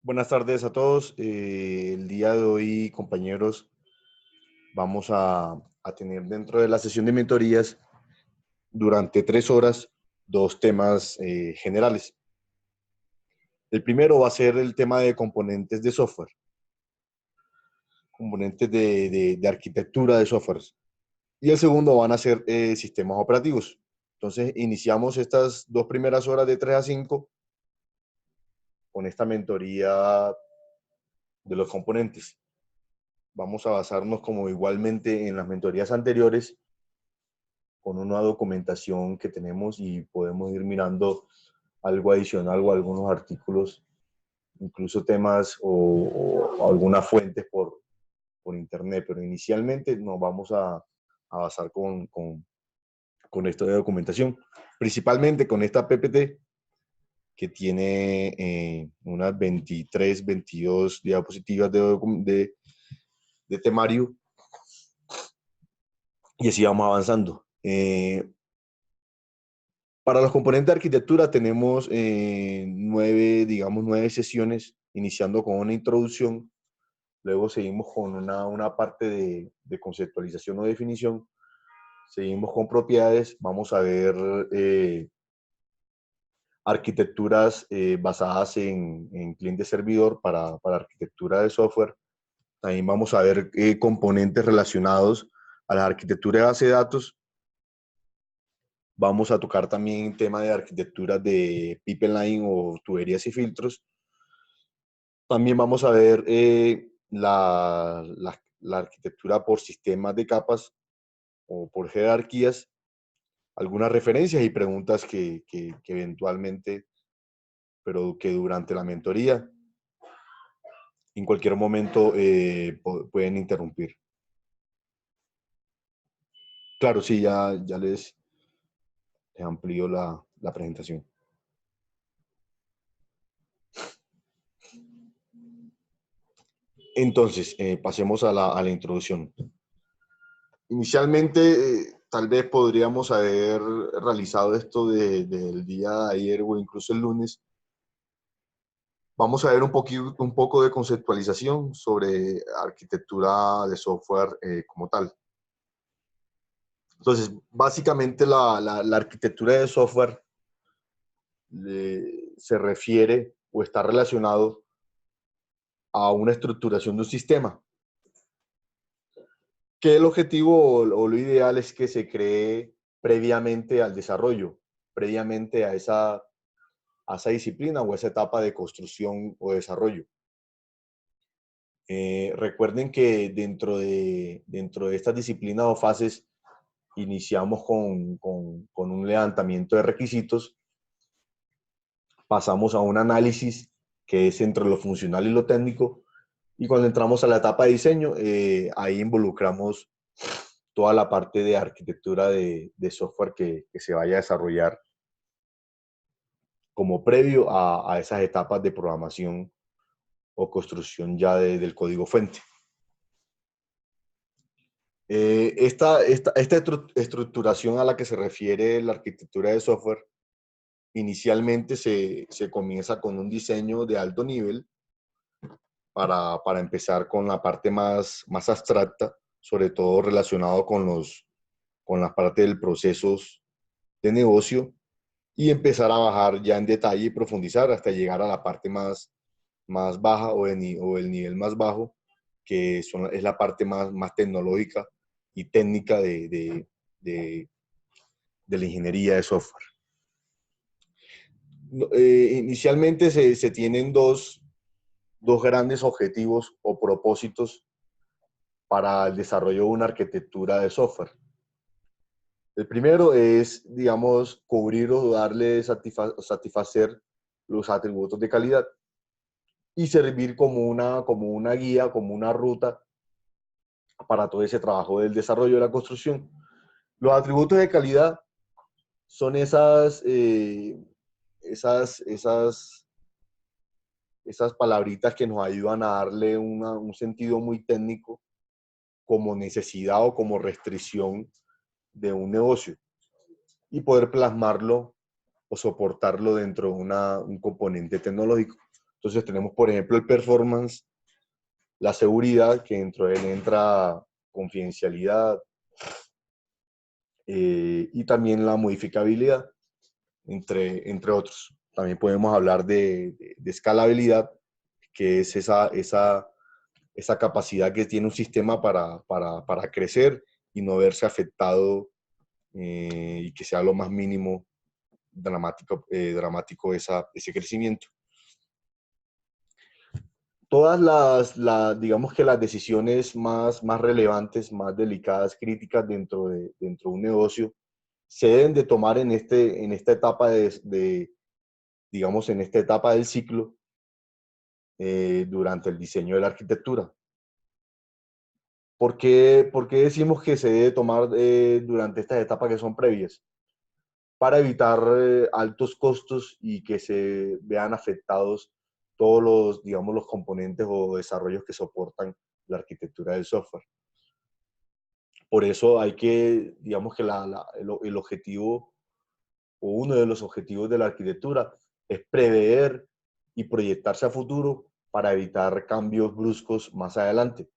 Buenas tardes a todos. El día de hoy, compañeros, vamos a tener dentro de la sesión de mentorías durante 3 horas dos temas generales. El primero va a ser el tema de componentes de software, componentes de arquitectura de software. Y el segundo van a ser sistemas operativos. Entonces, iniciamos estas 2 primeras horas de 3 a 5 con esta mentoría de los componentes. Vamos a basarnos como igualmente en las mentorías anteriores con una documentación que tenemos y podemos ir mirando algo adicional o algunos artículos, incluso temas o algunas fuentes por internet, pero inicialmente nos vamos a basar con esto de documentación, principalmente con esta PPT que tiene unas 23, 22 diapositivas de temario y así vamos avanzando. Para los componentes de arquitectura tenemos 9 sesiones, iniciando con una introducción, luego seguimos con una parte de conceptualización o definición, seguimos con propiedades, vamos a ver arquitecturas basadas en cliente-servidor para arquitectura de software, también vamos a ver componentes relacionados a la arquitectura de base de datos. Vamos a tocar también tema de arquitectura de pipeline o tuberías y filtros. También vamos a ver la arquitectura por sistemas de capas o por jerarquías, algunas referencias y preguntas que eventualmente, pero que durante la mentoría, en cualquier momento pueden interrumpir. Claro, sí, ya les amplío la presentación. Entonces, pasemos a la introducción. Inicialmente, tal vez podríamos haber realizado esto del día de ayer o incluso el lunes. Vamos a ver un poco de conceptualización sobre arquitectura de software como tal. Entonces, básicamente la arquitectura de software se refiere o está relacionado a una estructuración de un sistema, que el objetivo o lo ideal es que se cree previamente al desarrollo, previamente a esa disciplina o esa etapa de construcción o desarrollo. Recuerden que dentro de estas disciplinas o fases iniciamos con un levantamiento de requisitos, pasamos a un análisis que es entre lo funcional y lo técnico, y cuando entramos a la etapa de diseño, ahí involucramos toda la parte de arquitectura de software que se vaya a desarrollar como previo a esas etapas de programación o construcción ya del código fuente. Esta estructuración a la que se refiere la arquitectura de software, inicialmente se comienza con un diseño de alto nivel para empezar con la parte más abstracta, sobre todo relacionado con la parte del procesos de negocio, y empezar a bajar ya en detalle y profundizar hasta llegar a la parte más baja o el nivel más bajo, que es la parte más tecnológica y técnica de la ingeniería de software. Inicialmente se tienen dos grandes objetivos o propósitos para el desarrollo de una arquitectura de software. El primero es, digamos, cubrir o satisfacer los atributos de calidad y servir como una guía, como una ruta para todo ese trabajo del desarrollo de la construcción. Los atributos de calidad son esas palabritas que nos ayudan a darle un sentido muy técnico como necesidad o como restricción de un negocio y poder plasmarlo o soportarlo dentro de un componente tecnológico. Entonces tenemos, por ejemplo, el performance, la seguridad, que dentro de él entra confidencialidad, y también la modificabilidad, entre otros. También podemos hablar de escalabilidad, que es esa capacidad que tiene un sistema para crecer y no verse afectado, y que sea lo más mínimo dramático ese crecimiento. Todas digamos que las decisiones más relevantes, más delicadas, críticas dentro de un negocio, se deben de tomar en esta etapa digamos, en esta etapa del ciclo, durante el diseño de la arquitectura. ¿Por qué decimos que se debe tomar durante estas etapas que son previas? Para evitar altos costos y que se vean afectados todos digamos, los componentes o desarrollos que soportan la arquitectura del software. Por eso hay que, digamos que el objetivo, o uno de los objetivos de la arquitectura, es prever y proyectarse a futuro para evitar cambios bruscos más adelante.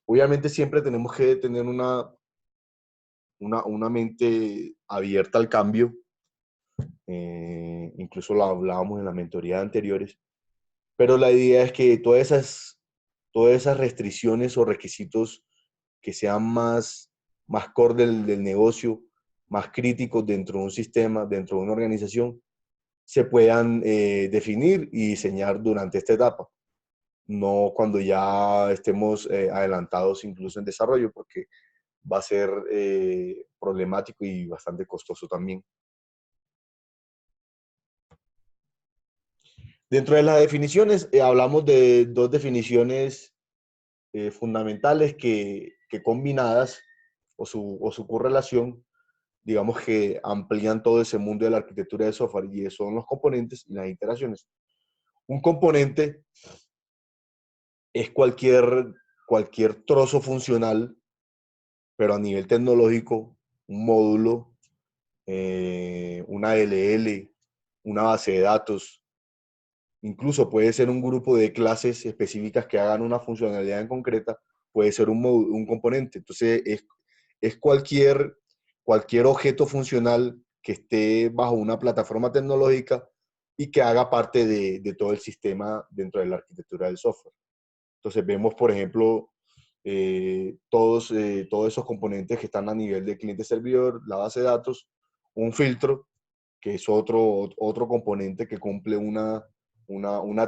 Obviamente siempre tenemos que tener una mente abierta al cambio, incluso lo hablábamos en las mentorías anteriores, pero la idea es que todas esas restricciones o requisitos que sean más core del negocio, más críticos dentro de un sistema, dentro de una organización, se puedan definir y diseñar durante esta etapa, no cuando ya estemos adelantados incluso en desarrollo, porque va a ser problemático y bastante costoso también. Dentro de las definiciones, hablamos de dos definiciones fundamentales que combinadas o su correlación, digamos que amplían todo ese mundo de la arquitectura de software, y son los componentes y las iteraciones. Un componente es cualquier trozo funcional, pero a nivel tecnológico, un módulo, una DLL, una base de datos, incluso puede ser un grupo de clases específicas que hagan una funcionalidad en concreta, puede ser un componente. Entonces, es cualquier objeto funcional que esté bajo una plataforma tecnológica y que haga parte de todo el sistema dentro de la arquitectura del software. Entonces, vemos, por ejemplo, todos esos componentes que están a nivel de cliente-servidor, la base de datos, un filtro, que es otro componente que cumple una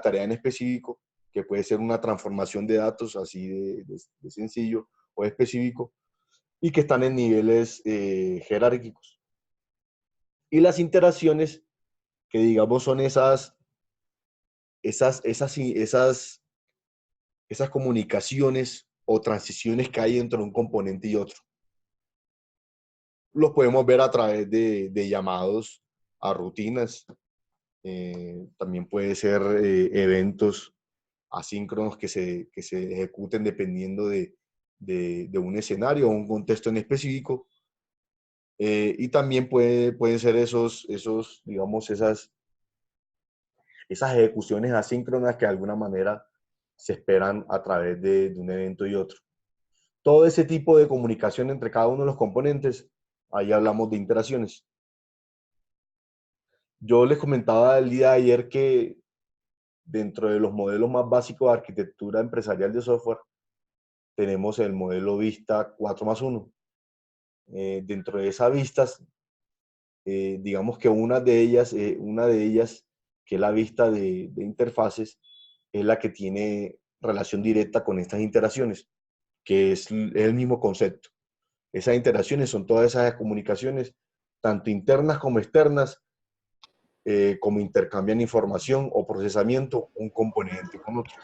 tarea en específico, que puede ser una transformación de datos así de sencillo o específico, y que están en niveles jerárquicos. Y las interacciones, que digamos son esas comunicaciones o transiciones que hay entre un componente y otro. Los podemos ver a través de llamados a rutinas. También puede ser eventos asíncronos que se ejecuten dependiendo de un escenario o un contexto en específico. Y también pueden ser digamos, esas ejecuciones asíncronas que de alguna manera se esperan a través de un evento y otro. Todo ese tipo de comunicación entre cada uno de los componentes, ahí hablamos de interacciones. Yo les comentaba el día de ayer que dentro de los modelos más básicos de arquitectura empresarial de software, tenemos el modelo Vista 4+1. Dentro de esas vistas, digamos que una de ellas, que es la vista de interfaces, es la que tiene relación directa con estas interacciones, que es el mismo concepto. Esas interacciones son todas esas comunicaciones, tanto internas como externas, como intercambian información o procesamiento un componente con otro.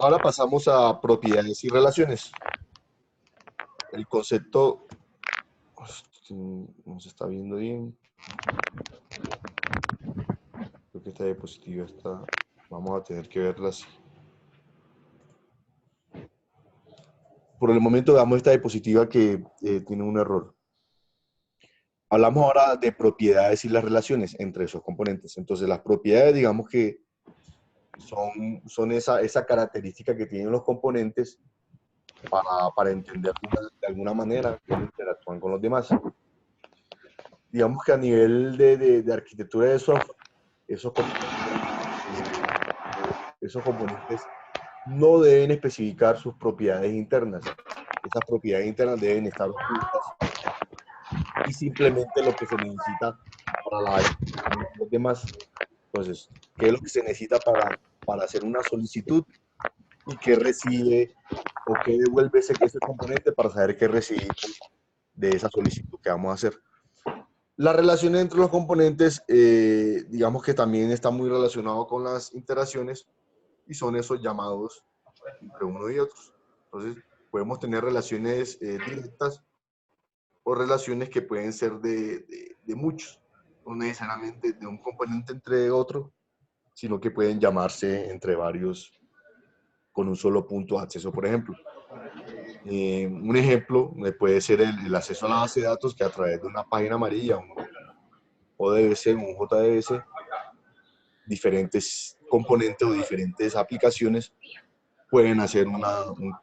Ahora pasamos a propiedades y relaciones. El concepto no se está viendo bien. Creo que esta diapositiva está. Vamos a tener que verla así. por el momento veamos esta diapositiva que tiene un error. Hablamos ahora de propiedades y las relaciones entre esos componentes. Entonces, las propiedades, digamos que son esa característica que tienen los componentes para entender de alguna manera cómo interactúan con los demás. Digamos que a nivel de arquitectura de software, esos componentes no deben especificar sus propiedades internas. Esas propiedades internas deben estar ocultas y simplemente lo que se necesita para la ejecución de los demás. Entonces, ¿qué es lo que se necesita para hacer una solicitud? ¿Y qué recibe o qué devuelve ese componente para saber qué recibimos de esa solicitud que vamos a hacer? Las relaciones entre los componentes, digamos que también está muy relacionado con las interacciones y son esos llamados entre uno y otros. Entonces, podemos tener relaciones directas o relaciones que pueden ser de muchos, no necesariamente de un componente entre otro, sino que pueden llamarse entre varios con un solo punto de acceso, por ejemplo. Un ejemplo puede ser el acceso a la base de datos, que a través de una página amarilla, un ODBC, un JDBC, diferentes componentes o diferentes aplicaciones pueden hacer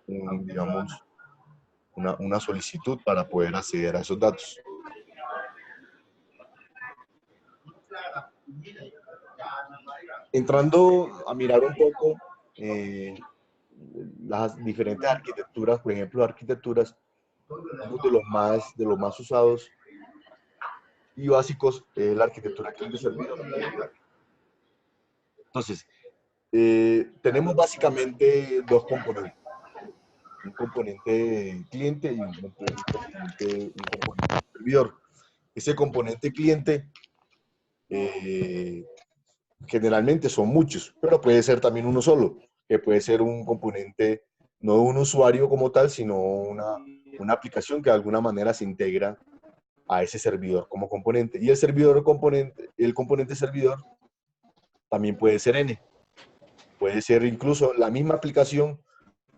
digamos, una solicitud para poder acceder a esos datos. Entrando a mirar un poco las diferentes arquitecturas, por ejemplo, arquitecturas, de los más usados y básicos, la arquitectura cliente-servidor. Entonces, tenemos básicamente dos componentes, un componente cliente y un componente servidor. Ese componente cliente generalmente son muchos, pero puede ser también uno solo, que puede ser un componente, no de un usuario como tal, sino una aplicación que de alguna manera se integra a ese servidor como componente. Y el componente servidor también puede ser N. Puede ser incluso la misma aplicación,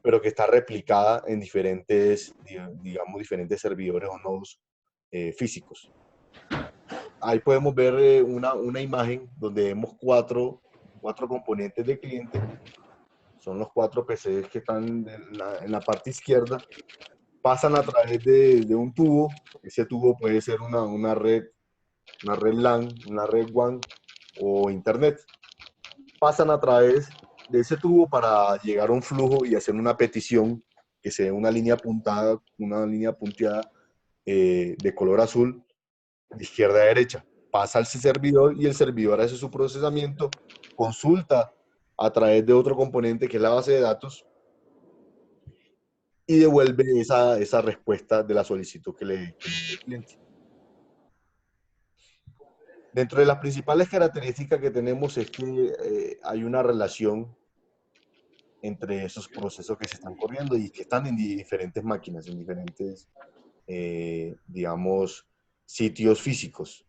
pero que está replicada en diferentes, digamos, diferentes servidores o nodos físicos. Ahí podemos ver una imagen donde vemos cuatro componentes de cliente. Son los 4 PCs que están en la parte izquierda. Pasan a través de un tubo. Ese tubo puede ser una red LAN, una red WAN o Internet. Pasan a través de ese tubo para llegar a un flujo y hacer una petición que sea una línea punteada de color azul de izquierda a derecha. Pasa al servidor y el servidor hace su procesamiento, consulta a través de otro componente que es la base de datos y devuelve esa respuesta de la solicitud que le dio el cliente. Dentro de las principales características que tenemos es que hay una relación entre esos procesos que se están corriendo y que están en diferentes máquinas, en diferentes, digamos, sitios físicos.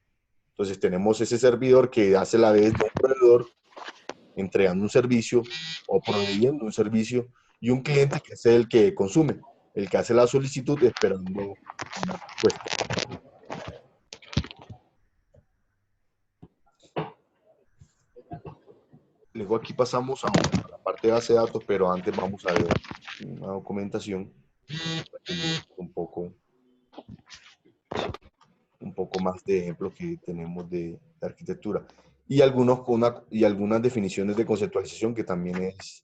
Entonces tenemos ese servidor que hace la vez de un proveedor entregando un servicio o proveyendo un servicio y un cliente que es el que consume, el que hace la solicitud esperando una respuesta. Luego aquí pasamos a la parte de base de datos, pero antes vamos a ver una documentación un poco más de ejemplos que tenemos de arquitectura y algunas definiciones de conceptualización que también es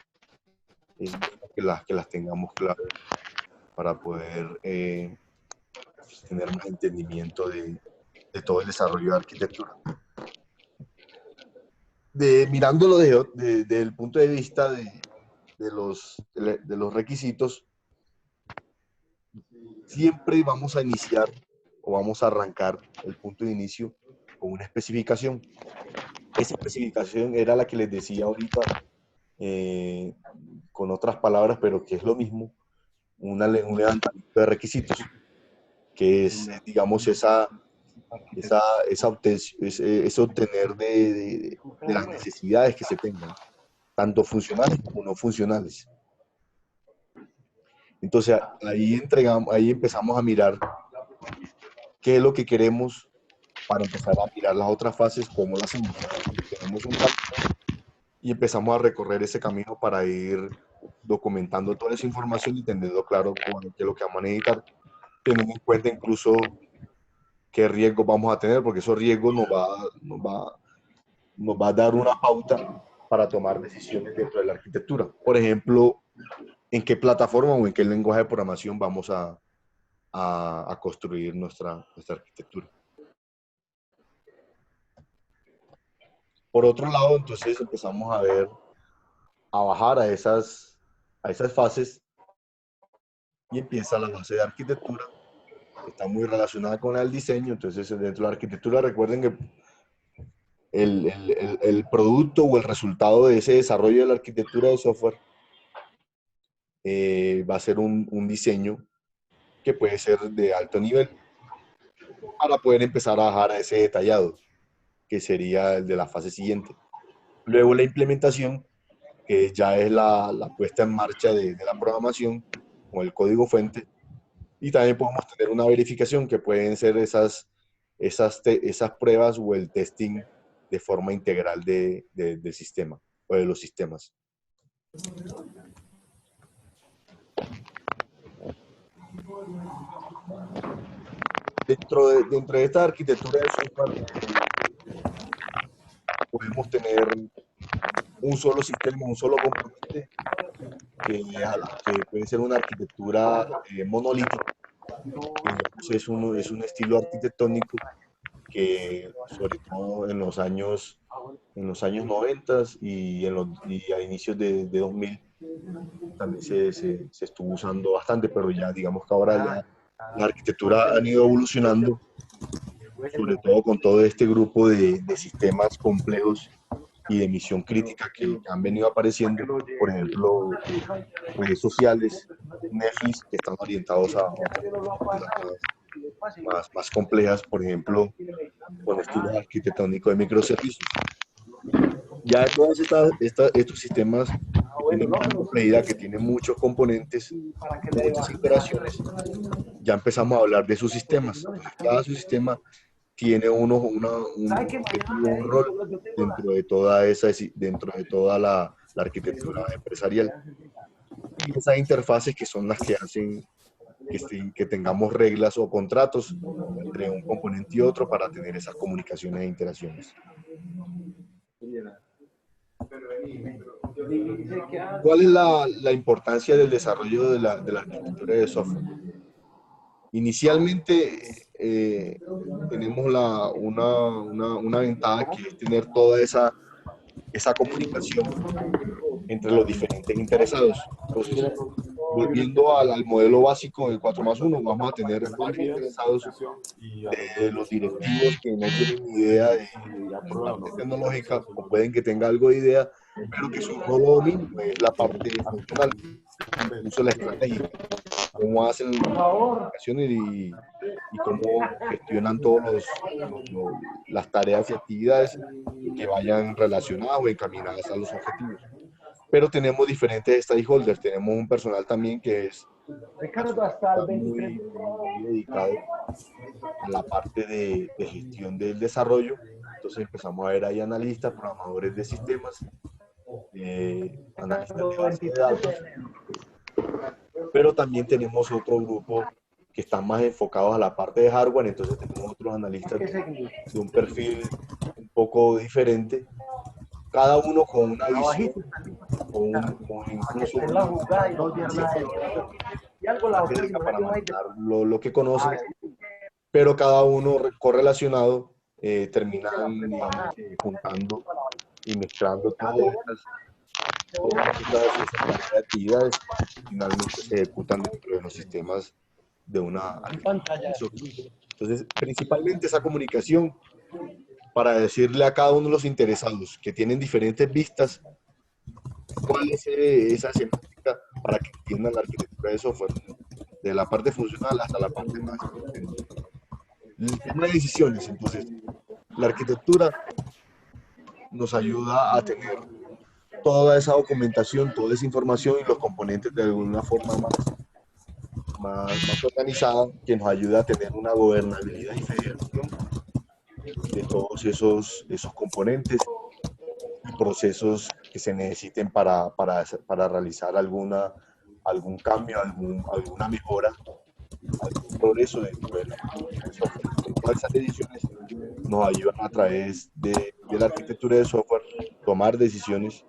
que las tengamos claras para poder tener más entendimiento de todo el desarrollo de arquitectura. Mirándolo desde el punto de vista de los requisitos, siempre vamos a iniciar o vamos a arrancar el punto de inicio con una especificación. Esa especificación era la que les decía ahorita, con otras palabras, pero que es lo mismo, un levantamiento de requisitos, que es, digamos, ese obtener de las necesidades que se tengan, tanto funcionales como no funcionales. Entonces ahí empezamos a mirar qué es lo que queremos para empezar a mirar las otras fases, cómo las hacemos. Tenemos un camino y empezamos a recorrer ese camino para ir documentando toda esa información y teniendo claro qué es lo que vamos a necesitar, teniendo en cuenta incluso qué riesgos vamos a tener, porque esos riesgos nos va a dar una pauta para tomar decisiones dentro de la arquitectura. Por ejemplo, en qué plataforma o en qué lenguaje de programación vamos a construir nuestra arquitectura. Por otro lado, entonces empezamos a bajar a esas fases y empieza la fase de arquitectura, que está muy relacionada con el diseño. Entonces, dentro de la arquitectura, recuerden que el producto o el resultado de ese desarrollo de la arquitectura de software va a ser un diseño que puede ser de alto nivel para poder empezar a bajar a ese detallado, que sería el de la fase siguiente. Luego la implementación, que ya es la puesta en marcha de la programación con el código fuente. Y también podemos tener una verificación, que pueden ser esas pruebas o el testing de forma integral del sistema o de los sistemas. Dentro de esta arquitectura de software, podemos tener un solo sistema, un solo componente, que puede ser una arquitectura monolítica, que es un estilo arquitectónico que, sobre todo en los años 90 y a inicios de 2000, también se estuvo usando bastante, pero ya digamos que ahora ya la arquitectura ha ido evolucionando, sobre todo con todo este grupo de sistemas complejos y de misión crítica que han venido apareciendo. Por ejemplo, redes sociales, Netflix, que están orientados a más complejas, por ejemplo, con estilos arquitectónicos de microservicios. Ya todos estos sistemas tienen una complejidad, que tienen muchos componentes, muchas iteraciones. Ya empezamos a hablar de sus sistemas. Cada subsistema tiene un objetivo, un rol dentro de toda la arquitectura empresarial. Y esas interfaces, que son las que hacen que tengamos reglas o contratos entre un componente y otro para tener esas comunicaciones e interacciones. ¿Cuál es la importancia del desarrollo de la arquitectura de software? Inicialmente tenemos una ventaja, que es tener toda esa comunicación entre los diferentes interesados. Entonces, volviendo al modelo básico del 4+1, vamos a tener varios interesados, de los directivos que no tienen ni idea de la parte tecnológica, o pueden que tenga algo de idea, pero que su rol o dominio es la parte funcional, incluso la estrategia, cómo hacen la comunicación y cómo gestionan todas las tareas y actividades que vayan relacionadas o encaminadas a los objetivos. Pero tenemos diferentes stakeholders. Tenemos un personal también que está muy dedicado a la parte de gestión del desarrollo. Entonces empezamos a ver ahí analistas, programadores de sistemas, analistas de base de datos, pero también tenemos otro grupo que están más enfocados a la parte de hardware. Entonces tenemos otros analistas de un perfil un poco diferente, cada uno con una visión, con incluso una técnica para manejar lo que conocen, pero cada uno correlacionado terminan, digamos, juntando y mezclando todas esas actividades, finalmente se ejecutan dentro de los sistemas de una arquitectura. Entonces, principalmente esa comunicación, para decirle a cada uno de los interesados que tienen diferentes vistas cuál es esa semántica, para que entiendan la arquitectura de software, de la parte funcional hasta la parte más tecnológica. El tema de decisiones, entonces, la arquitectura nos ayuda a tener toda esa documentación, toda esa información y los componentes de alguna forma más más organizada, que nos ayude a tener una gobernabilidad y federación de todos esos componentes y procesos que se necesiten para realizar algún cambio, alguna mejora, algún progreso dentro de la arquitectura de software. Todas esas decisiones nos ayudan a través de la arquitectura de software tomar decisiones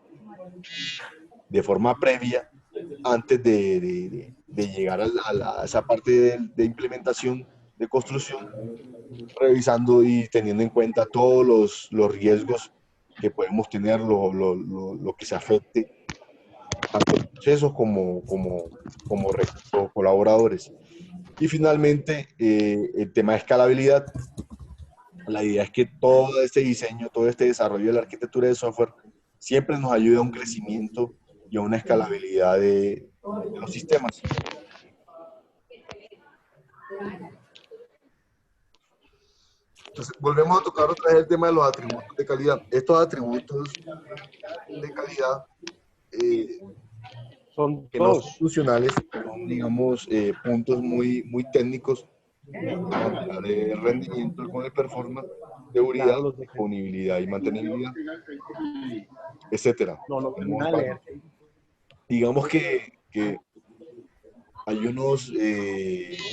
de forma previa antes de llegar a esa parte de implementación, de construcción, revisando y teniendo en cuenta todos los riesgos que podemos tener, lo que se afecte, tanto procesos como recursos colaboradores. Y finalmente, el tema de escalabilidad. La idea es que todo este diseño, todo este desarrollo de la arquitectura de software siempre nos ayude a un crecimiento y a una escalabilidad de los sistemas. Entonces, volvemos a tocar otra vez el tema de los atributos de calidad. Estos atributos de calidad son que no son dos. funcionales, son, digamos, puntos muy técnicos. Vamos a hablar de rendimiento con el performance, seguridad, Claro, los de disponibilidad y mantenibilidad, etcétera. no, no termina de leer. Digamos que hay un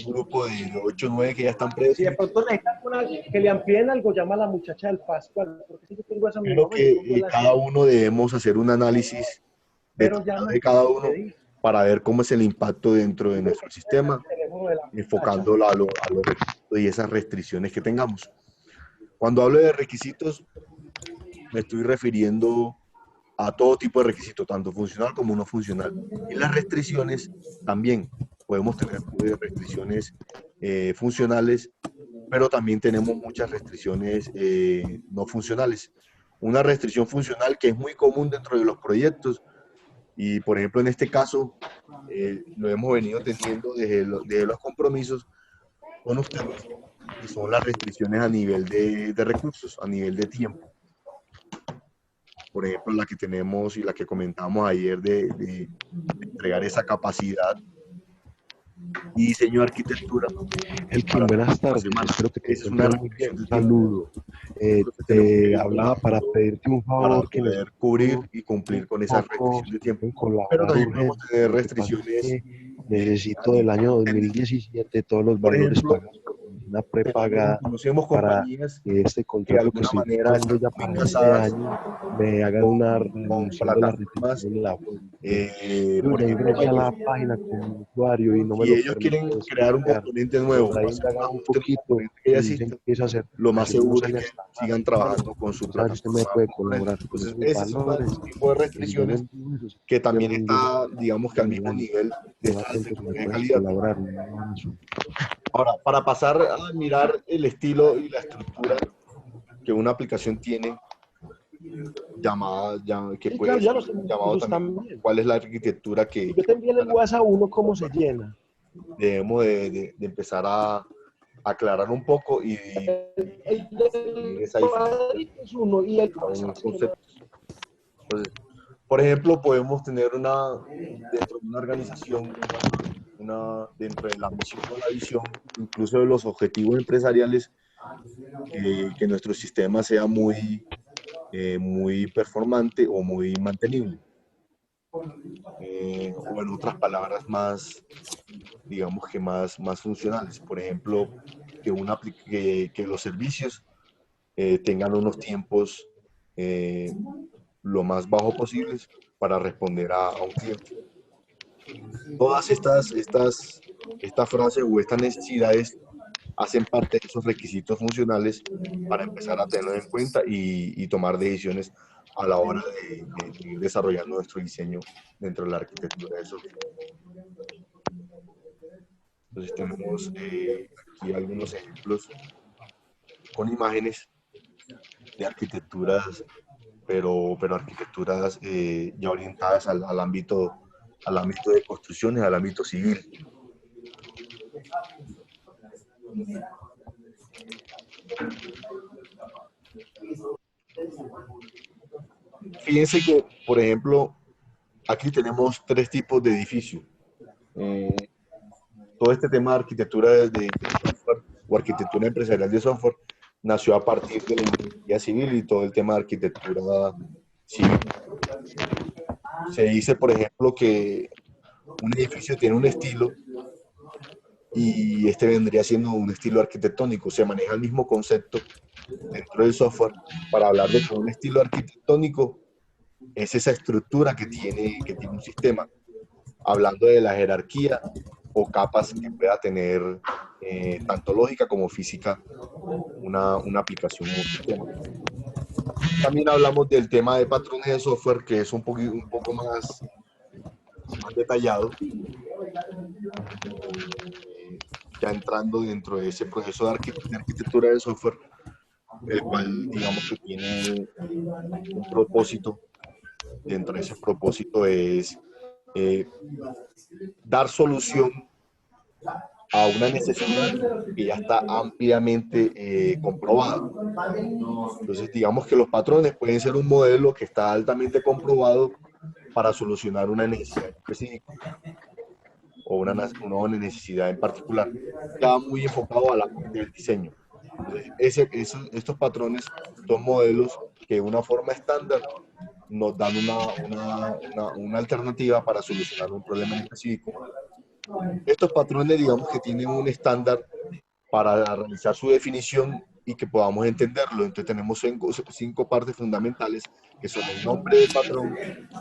grupo de 8 o 9 que ya están Si de predefinidos, pronto necesitan que le amplíen algo, llama a la muchacha del Pascual, porque si yo tengo esa mi pero mamá, yo pongo que la cada uno debemos hacer un análisis pero ya detallado no de cada se uno dice. para ver cómo es el impacto dentro de nuestro sistema, El teléfono de la muchacha. enfocándolo a los requisitos y esas restricciones que tengamos. Cuando hablo de requisitos, me estoy refiriendo a todo tipo de requisitos, tanto funcional como no funcional. Y las restricciones también. Podemos tener restricciones funcionales, pero también tenemos muchas restricciones no funcionales. Una restricción funcional que es muy común dentro de los proyectos y, por ejemplo, en este caso, lo hemos venido teniendo desde los compromisos con ustedes, que son las restricciones a nivel de recursos, a nivel de tiempo. Por ejemplo, la que tenemos y la que comentamos ayer de entregar esa capacidad y diseño de arquitectura Elkin, para buenas la tardes. semana. Espero que te Esa es una encuentres muy bien. restricción de Un tiempo. saludo. Nosotros tenemos que Te ir hablaba para trabajando pedirte un para favor que poder necesito cubrir y cumplir un con esa poco, restricción si de tiempo. pueden Pero colaborar también podemos urgente. tener Lo que pasa es restricciones que a necesito del nivel año técnico. 2017 todos los Por valores ejemplo, pagados por una prepagada conocemos para compañías que este que de contrato que alguna estoy manera buscando están ya muy para este casadas año me hagan una con reducción de la plataformas, retención en la fuente. Yo por ya ejemplo, ingresé a la Microsoft. página como usuario y no me Si lo ellos quieren permite crear un descargar. componente Por nuevo, ahí hacer un indagar un ajuste en un poquito componente que ya y dicen exista, que esa lo más certificación no seguro es sale que hasta sigan marzo. trabajando con su Quiero saber si usted me plataforma puede componente. colaborar con Entonces, esos ese es un valores, tipo de en dónde restricciones envío esos que de también rendimiento está, digamos que al en el mismo año. nivel de Quedo esta atento si me arquitectura de puedes calidad. colaborar. Un abrazo. Ahora, para pasar a mirar el estilo y la estructura que una aplicación tiene, que Sí, puede claro, ya ser los tengo llamado inclusos también, también. cuál es la arquitectura Yo te envié en el WhatsApp uno cómo se software. llena. Debemos de empezar a aclarar un poco y El definir del esa diferencia cuadrito es uno y el para unos sí, conceptos. Entonces, por ejemplo, podemos tener dentro de una organización, dentro de la misión o la visión, incluso de los objetivos empresariales, que nuestro sistema sea muy performante o muy mantenible. O en otras palabras digamos que más funcionales. Por ejemplo, que los servicios tengan unos tiempos lo más bajo posibles para responder a un cliente. Todas estas frases o estas necesidades hacen parte de esos requisitos funcionales para empezar a tenerlo en cuenta y tomar decisiones a la hora de ir desarrollando nuestro diseño dentro de la arquitectura de software. Entonces tenemos aquí algunos ejemplos con imágenes de arquitecturas, pero arquitecturas ya orientadas al ámbito de construcciones, al ámbito civil. Fíjense que, por ejemplo, aquí tenemos 3 tipos de edificio. todo este tema de arquitectura de software o arquitectura empresarial de software nació a partir de la ingeniería civil y todo el tema de arquitectura civil. Se dice, por ejemplo, que un edificio tiene un estilo y este vendría siendo un estilo arquitectónico. Se maneja el mismo concepto dentro del software para hablar de que un estilo arquitectónico es esa estructura que tiene un sistema, hablando de la jerarquía o capas que pueda tener tanto lógica como física una aplicación o un sistema. También hablamos del tema de patrones de software, que es un poco más detallado, ya entrando dentro de ese proceso de arquitectura de software, el cual digamos que tiene un propósito. Dentro de ese propósito es dar solución a una necesidad que ya está ampliamente comprobada. Entonces, digamos que los patrones pueden ser un modelo que está altamente comprobado para solucionar una necesidad específica o una necesidad en particular. Ya muy enfocado a la parte del diseño. Entonces, estos patrones son modelos que de una forma estándar nos dan una alternativa para solucionar un problema en específico. Estos patrones, digamos que tienen un estándar para realizar su definición y que podamos entenderlo. Entonces tenemos cinco partes fundamentales, que son el nombre del patrón,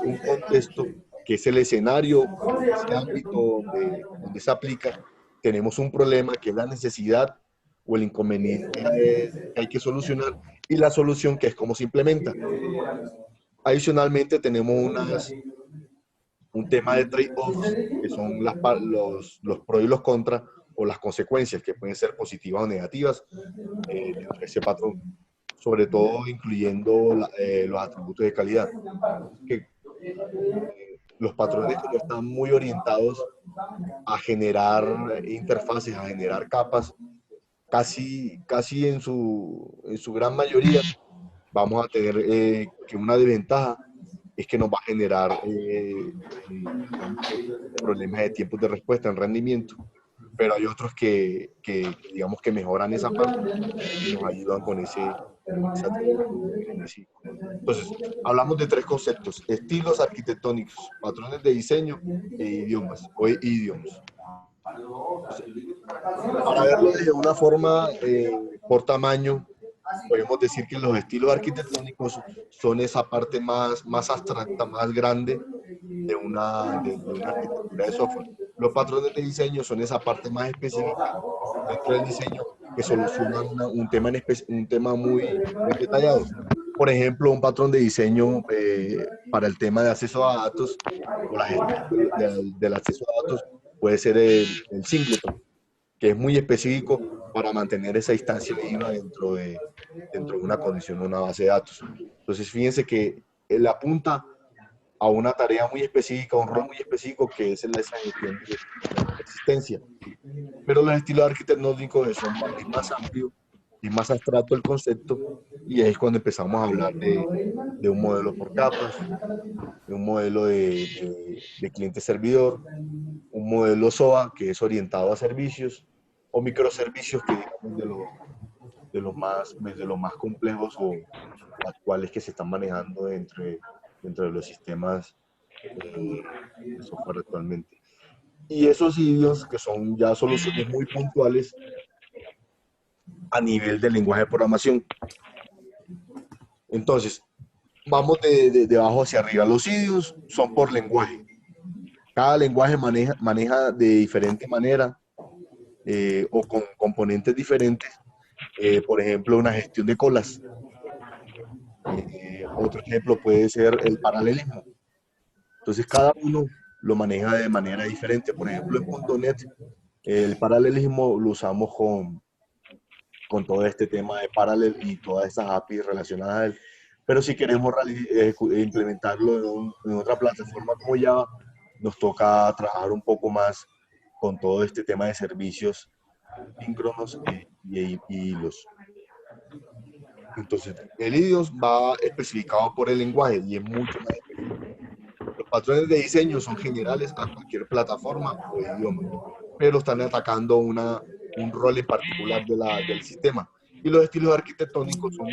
un contexto, que es el escenario, ese ámbito donde se aplica. Tenemos un problema, que es la necesidad o el inconveniente que hay que solucionar, y la solución, que es cómo se implementa. Adicionalmente tenemos un tema de trade-offs, que son los pros y los contras, o las consecuencias, que pueden ser positivas o negativas, de ese patrón, sobre todo incluyendo los atributos de calidad. Que, los patrones, como están muy orientados a generar interfaces, a generar capas, casi en su gran mayoría vamos a tener que una desventaja es que nos va a generar problemas de tiempos de respuesta en rendimiento, pero hay otros digamos que mejoran esa parte y nos ayudan con ese atributo específico. Entonces, hablamos de tres conceptos: estilos arquitectónicos, patrones de diseño e idiomas o idioms. Para verlo de una forma por tamaño, podemos decir que los estilos arquitectónicos son esa parte más abstracta, más grande de una arquitectura de software. Los patrones de diseño son esa parte más específica dentro del diseño, que solucionan un tema muy detallado. Por ejemplo, un patrón de diseño para el tema de acceso a datos o la gestión del acceso a datos puede ser el singleton, que es muy específico para mantener esa instancia viva dentro de una condición o una base de datos. Entonces, fíjense que él apunta a una tarea muy específica, un rol muy específico, que es esa gestión de existencia. Pero los estilos arquitectónicos es más amplio y más abstracto el concepto, y ahí es cuando empezamos a hablar de un modelo por capas, de un modelo de cliente-servidor, un modelo SOA, que es orientado a servicios, o microservicios, que digamos de los más complejos o actuales que se están manejando dentro de los sistemas de software actualmente. Y esos idioms, que son ya soluciones muy puntuales a nivel del lenguaje de programación. Entonces, vamos de abajo hacia arriba. Los idioms son por lenguaje. Cada lenguaje maneja de diferente manera o con componentes diferentes. Por ejemplo, una gestión de colas. Otro ejemplo puede ser el paralelismo. Entonces, cada uno lo maneja de manera diferente. Por ejemplo, en .NET, el paralelismo lo usamos con todo este tema de Parallel y todas estas APIs relacionadas a él. Pero si queremos implementarlo en otra plataforma como Java, nos toca trabajar un poco más con todo este tema de servicios síncronos y hilos. Entonces, el IDIOS va especificado por el lenguaje y es mucho más específico. Los patrones de diseño son generales a cualquier plataforma o idioma, pero están atacando un rol en particular del sistema. Y los estilos arquitectónicos son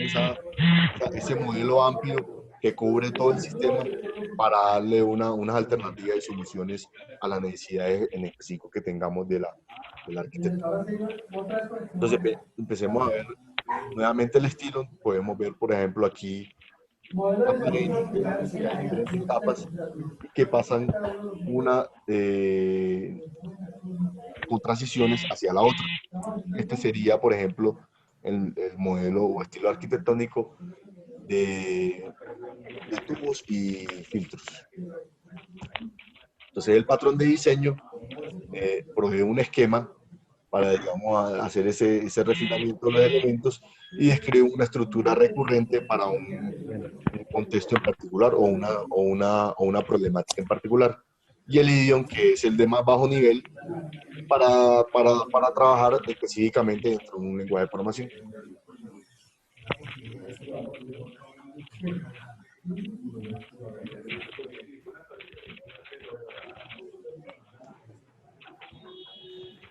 ese modelo amplio que cubre todo el sistema para darle unas alternativas y soluciones a las necesidades en específico que tengamos de la arquitectura. Entonces, empecemos a ver nuevamente el estilo. Podemos ver, por ejemplo, aquí la pared, diferentes capas que pasan con transiciones hacia la otra. Este sería, por ejemplo, el modelo o estilo arquitectónico de tubos y filtros. Entonces, el patrón de diseño provee un esquema para, digamos, hacer ese refinamiento de los elementos y describe una estructura recurrente para un contexto en particular o una problemática en particular. Y el idioma, que es el de más bajo nivel, para trabajar específicamente dentro de un lenguaje de programación.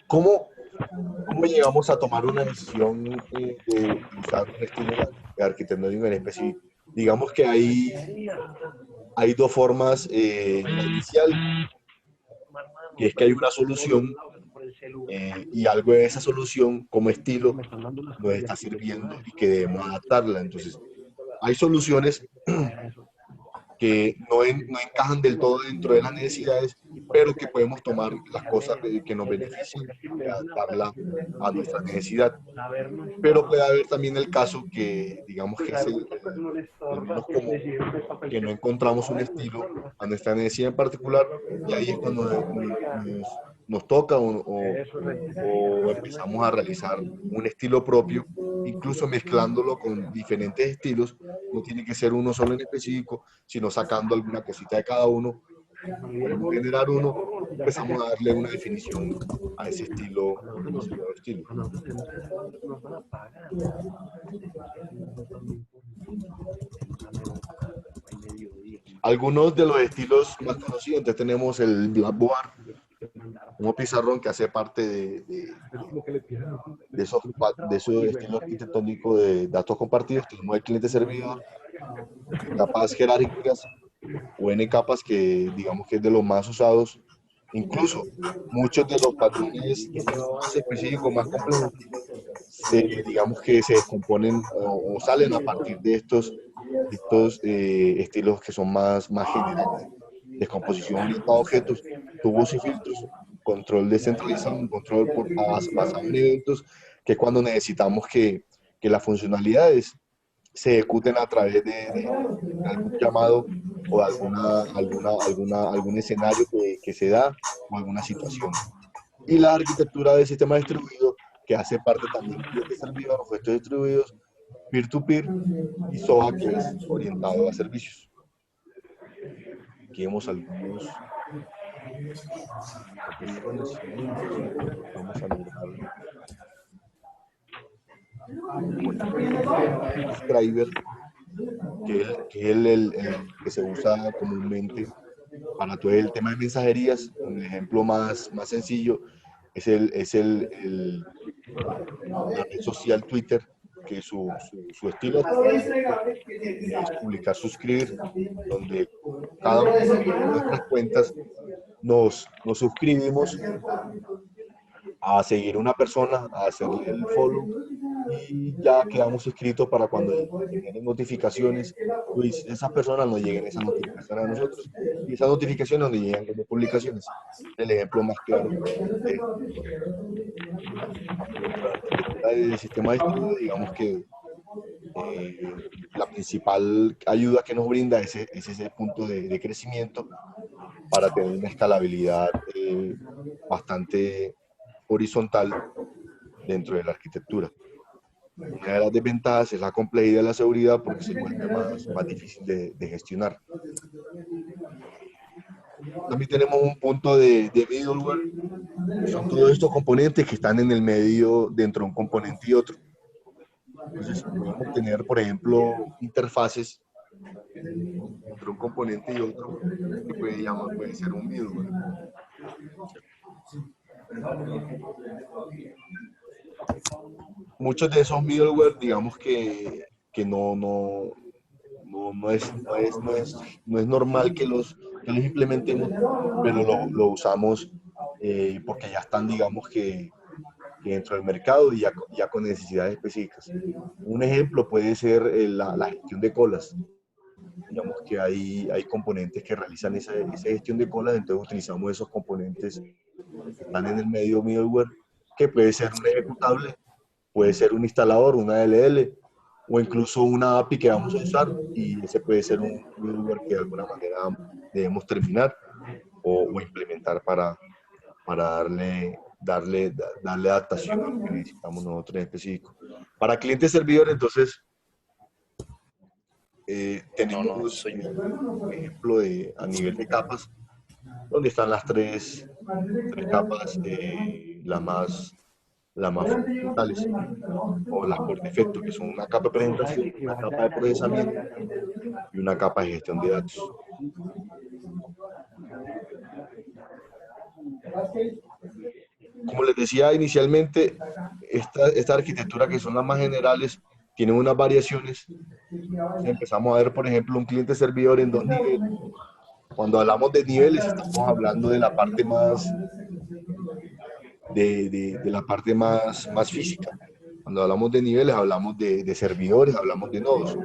¿Cómo llegamos a tomar una decisión de usar un estilo de arquitectónico en específico? Digamos que hay dos formas. La inicial, que es que hay una solución y algo de esa solución como estilo nos está sirviendo y que debemos adaptarla. Entonces, hay soluciones que no encajan del todo dentro de las necesidades, pero que podemos tomar las cosas que nos benefician y adaptarla a nuestra necesidad. Pero puede haber también el caso que, digamos que es el menos común, que no encontramos un estilo a nuestra necesidad en particular, y ahí es cuando nos toca o empezamos a realizar un estilo propio, incluso mezclándolo con diferentes estilos. No tiene que ser uno solo en específico, sino sacando alguna cosita de cada uno. Podemos generar uno, empezamos a darle una definición a ese estilo, a ese nuevo estilo. Algunos de los estilos más conocidos, entonces tenemos el Blackboard, un pizarrón que hace parte de esos estilos arquitectónicos de datos compartidos. Tenemos el cliente servidor, capas jerárquicas o N capas, que digamos que es de los más usados. Incluso muchos de los patrones más específicos, más complejos, digamos que se descomponen o salen a partir de estos estilos que son más generales. Descomposición orientada a objetos, tubos y filtros, control descentralizado, un control basado en eventos, que es cuando necesitamos que las funcionalidades se ejecuten a través de algún llamado o algún escenario que se da o alguna situación. Y la arquitectura del sistema distribuido, que hace parte también de servidor, objetos distribuidos, peer-to-peer, y SOA, que es orientado a servicios. Aquí vemos algunos opciones. Vamos a mirar driver, que es el que se usa comúnmente para todo el tema de mensajerías. Un ejemplo más sencillo es la red social Twitter, que su estilo es publicar, suscribir, donde cada una de nuestras cuentas nos suscribimos a seguir una persona, a hacerle el follow, y ya quedamos suscritos para cuando generen notificaciones, pues esas personas nos lleguen esas notificaciones a nosotros, y esas notificaciones nos llegan como publicaciones. El ejemplo más claro de dentro de la arquitectura del sistema distribuido, digamos que la principal ayuda que nos brinda es ese punto de crecimiento para tener una escalabilidad bastante horizontal dentro de la arquitectura. Una de las desventajas es la complejidad de la seguridad, porque se vuelve más difícil de gestionar. También tenemos un punto de middleware, que son todos estos componentes que están en el medio dentro de un componente y otro. Entonces podemos tener, por ejemplo, interfaces entre un componente y otro, que puede ser un middleware. Muchos de esos middleware, digamos que no es normal que los implementemos, pero lo usamos porque ya están, digamos que dentro del mercado y ya con necesidades específicas. Un ejemplo puede ser la gestión de colas. Digamos que hay componentes que realizan esa gestión de colas, entonces utilizamos esos componentes que están en el medio middleware, que puede ser un ejecutable, puede ser un instalador, una DLL, o incluso una API que vamos a usar, y ese puede ser un middleware que de alguna manera debemos terminar o implementar para darle adaptación a lo que necesitamos nosotros en específico. Para clientes servidores, entonces, tenemos un ejemplo a nivel de capas, donde están las tres capas, las más fundamentales, o las por defecto, que son una capa de presentación, una capa de procesamiento y una capa de gestión de datos. Como les decía inicialmente, esta arquitectura, que son las más generales, tiene unas variaciones. Empezamos a ver, por ejemplo, un cliente servidor en 2 niveles. Cuando hablamos de niveles, estamos hablando de la parte más física. Cuando hablamos de niveles, hablamos de servidores, hablamos de nodos.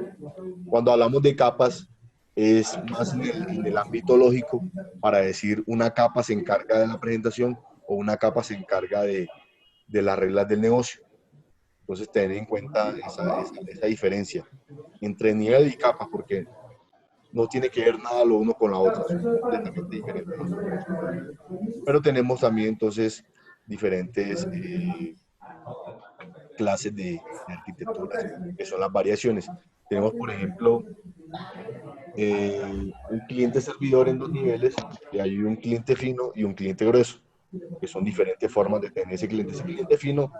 Cuando hablamos de capas, es más en el ámbito lógico, para decir una capa se encarga de la presentación o una capa se encarga de las reglas del negocio. Entonces, tener en cuenta esa diferencia entre nivel y capa, porque no tiene que ver nada lo uno con la otra, son completamente diferentes. Pero tenemos también entonces diferentes clases de arquitecturas, que son las variaciones. Tenemos, por ejemplo, un cliente servidor en 2 niveles, y hay un cliente fino y un cliente grueso, que son diferentes formas de tener ese cliente. Ese cliente fino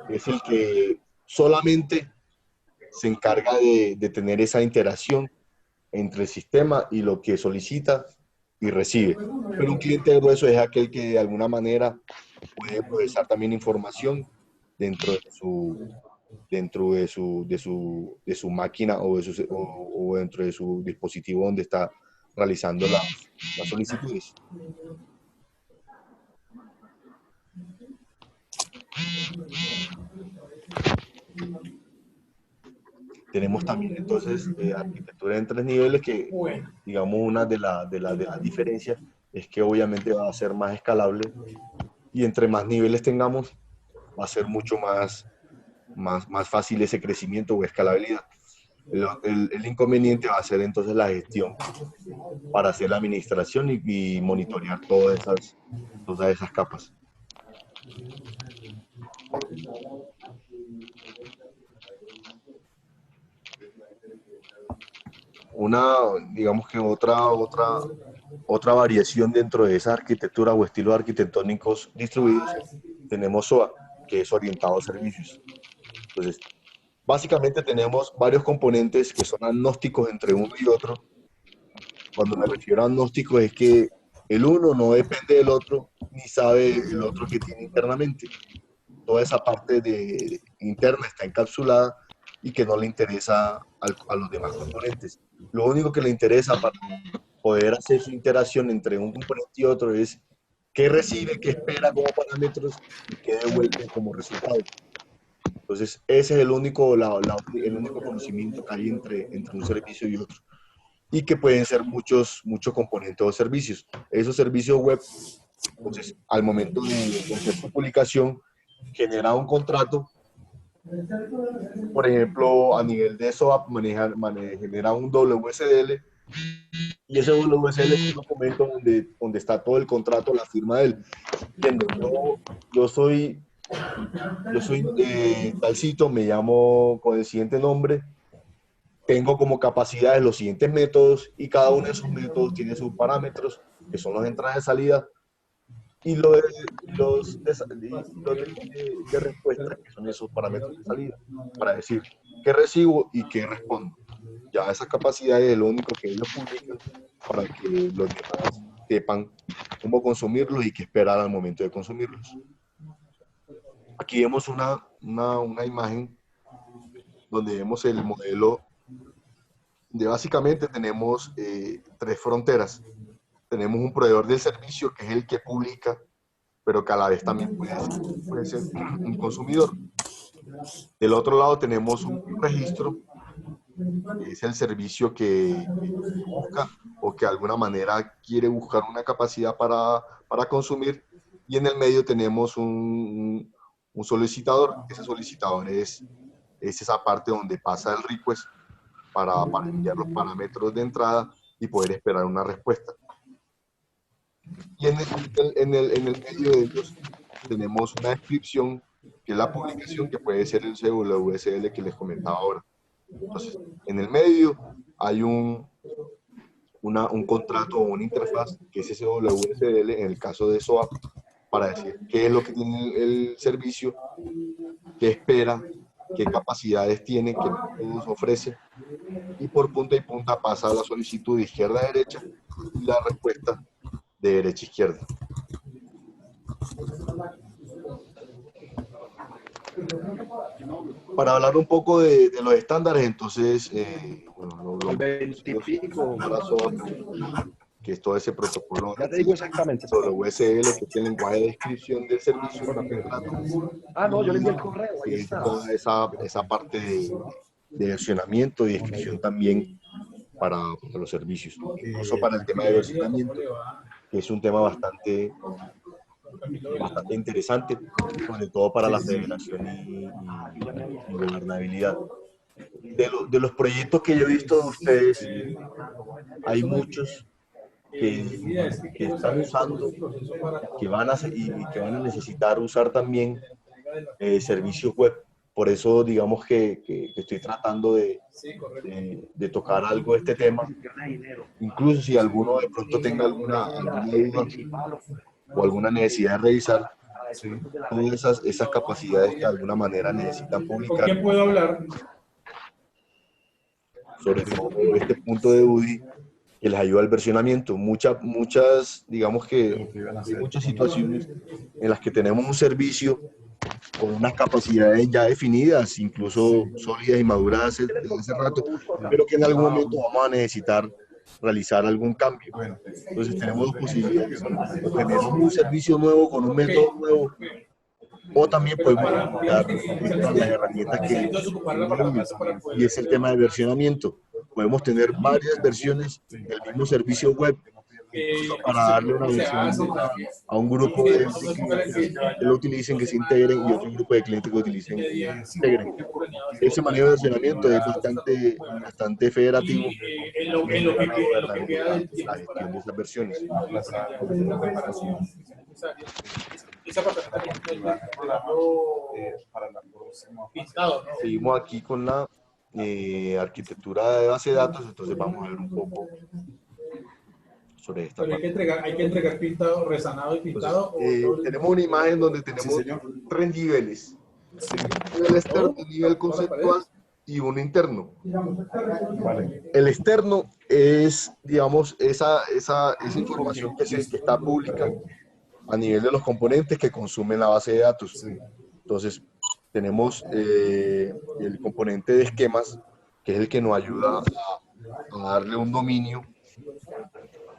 es el que solamente se encarga de tener esa interacción entre el sistema y lo que solicita y recibe. Pero un cliente grueso es aquel que de alguna manera puede procesar también información dentro de su máquina o dentro de su dispositivo donde está realizando las solicitudes. Tenemos también entonces arquitectura en 3 niveles, que digamos una de las diferencias es que obviamente va a ser más escalable, y entre más niveles tengamos va a ser mucho más fácil ese crecimiento o escalabilidad. El inconveniente va a ser entonces la gestión para hacer la administración y monitorear todas esas capas. Digamos que otra variación dentro de esa arquitectura o estilos arquitectónicos distribuidos, tenemos SOA, que es orientado a servicios. Entonces, básicamente tenemos varios componentes que son agnósticos entre uno y otro. Cuando me refiero a agnósticos, es que el uno no depende del otro, ni sabe el otro que tiene internamente. Toda esa parte interna está encapsulada y que no le interesa a los demás componentes. Lo único que le interesa para poder hacer su interacción entre un componente y otro es qué recibe, qué espera como parámetros y qué devuelve como resultado. Entonces, ese es el único conocimiento que hay entre un servicio y otro. Y que pueden ser muchos componentes o servicios. Esos servicios web, entonces, al momento de hacer su publicación, genera un contrato. Por ejemplo, a nivel de SOAP, genera un WSDL, y ese WSDL es un documento donde está todo el contrato, la firma de él. Yo soy talcito, me llamo con el siguiente nombre, tengo como capacidades los siguientes métodos, y cada uno de esos métodos tiene sus parámetros, que son las entradas y salidas, y los de respuesta, que son esos parámetros de salida, para decir qué recibo y qué respondo. Ya esas capacidades es lo único que ellos publican para que los demás sepan cómo consumirlos y qué esperar al momento de consumirlos. Aquí vemos una imagen donde vemos el modelo de básicamente tenemos tres fronteras. Tenemos un proveedor del servicio que es el que publica, pero que a la vez también puede ser un consumidor. Del otro lado tenemos un registro, que es el servicio que busca o que de alguna manera quiere buscar una capacidad para consumir. Y en el medio tenemos un solicitador. Ese solicitador es esa parte donde pasa el request para enviar los parámetros de entrada y poder esperar una respuesta. Y en el medio de ellos tenemos una descripción, que es la publicación, que puede ser el CWSL que les comentaba ahora. Entonces, en el medio hay un contrato o una interfaz, que es ese WSL, en el caso de SOAP, para decir qué es lo que tiene el servicio, qué espera, qué capacidades tiene, qué métodos ofrece, y por punta y punta pasa la solicitud de izquierda a derecha y la respuesta de derecha a izquierda. Para hablar un poco de los estándares, entonces, bueno, El 20 y pico. que es todo ese protocolo Ya te digo exactamente. WSL, que es el lenguaje de descripción del servicio. No, yo le envié el correo, ahí Es está. toda esa parte de versionamiento y descripción también para los servicios. Incluso para el tema de versionamiento, que es un tema bastante interesante, sobre todo para la federación y gobernabilidad. De los proyectos que yo he visto de ustedes, hay muchos que están usando, que van a necesitar usar también servicios web. Por eso, digamos que estoy tratando de tocar algo de este tema. Incluso si alguno de pronto tenga alguna duda o alguna necesidad de revisar, todas esas capacidades que de alguna manera necesitan publicar. ¿Con quién puedo hablar? Sobre todo este punto de UDI, que les ayuda al versionamiento. Muchas, digamos que hay muchas situaciones en las que tenemos un servicio con unas capacidades ya definidas, incluso sólidas y maduras desde hace rato, pero que en algún momento vamos a necesitar realizar algún cambio. Entonces tenemos dos posibilidades: o generamos un servicio nuevo con un método nuevo, o también podemos utilizar las herramientas que y es el tema de versionamiento. Podemos tener varias versiones del mismo servicio web para darle una versión a un grupo de clientes que lo utilicen, que se integren, y otro grupo de clientes que utilicen, que se integren. Ese manejo de versionamiento es bastante federativo en la gestión de esas versiones. Esa persona también está para la próxima. Pintado, ¿no? Seguimos aquí con la arquitectura de base de datos, entonces vamos a ver un poco sobre esta parte. Hay que entregar pintado, resanado y pintado. Entonces, tenemos una imagen donde tenemos tres niveles. Un nivel externo, un nivel conceptual y uno interno. El externo es, digamos, esa información que está pública a nivel de los componentes que consumen la base de datos. Entonces, tenemos el componente de esquemas, que es el que nos ayuda a darle un dominio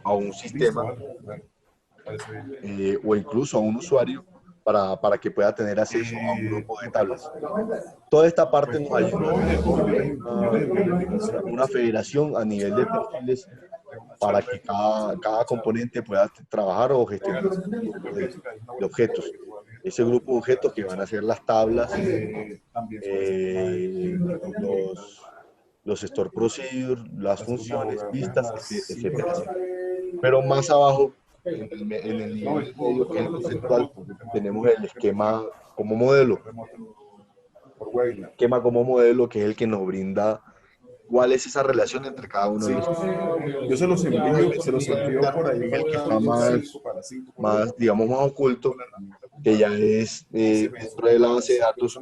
a un sistema o incluso a un usuario para que pueda tener acceso a un grupo de tablas. Toda esta parte nos ayuda a una federación a nivel de perfiles para que cada componente pueda trabajar o gestionar un grupo de objetos. Ese grupo de objetos que van a ser las tablas, los store procedures, las funciones, vistas, etc. Pero más abajo, en el nivel medio, que es el conceptual, tenemos el esquema como modelo. El esquema como modelo, que es el que nos brinda cuál es esa relación entre cada uno de los. Yo se los envío por ahí. El que está más, digamos, más oculto, que ya es dentro de la base de datos,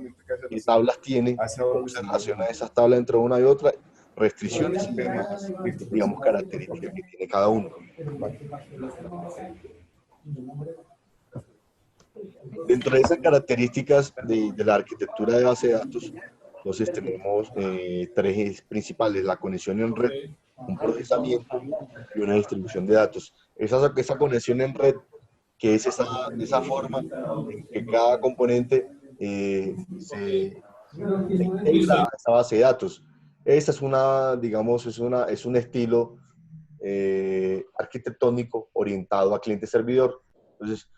qué tablas tiene, cómo se relaciona esas tablas entre una y otra, restricciones y, digamos, características que tiene cada uno. Dentro de esas características de la arquitectura de base de datos, entonces tenemos tres principales: la conexión en red, un procesamiento y una distribución de datos. Esa conexión en red, que es esa forma en que cada componente se integra a esa base de datos. Esa es una, digamos, es un estilo arquitectónico orientado a cliente-servidor. Entonces,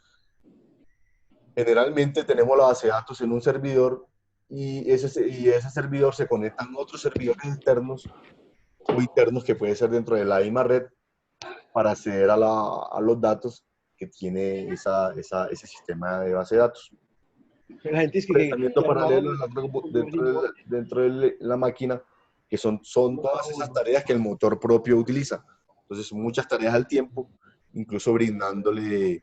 generalmente tenemos la base de datos en un servidor y ese servidor se conectan otros servidores externos o internos que puede ser dentro de la misma red para acceder a los datos que tiene ese sistema de base de datos. La gente es Procesamiento paralelo dentro de la máquina, que son todas esas tareas que el motor propio utiliza. Entonces, muchas tareas al tiempo, incluso brindándole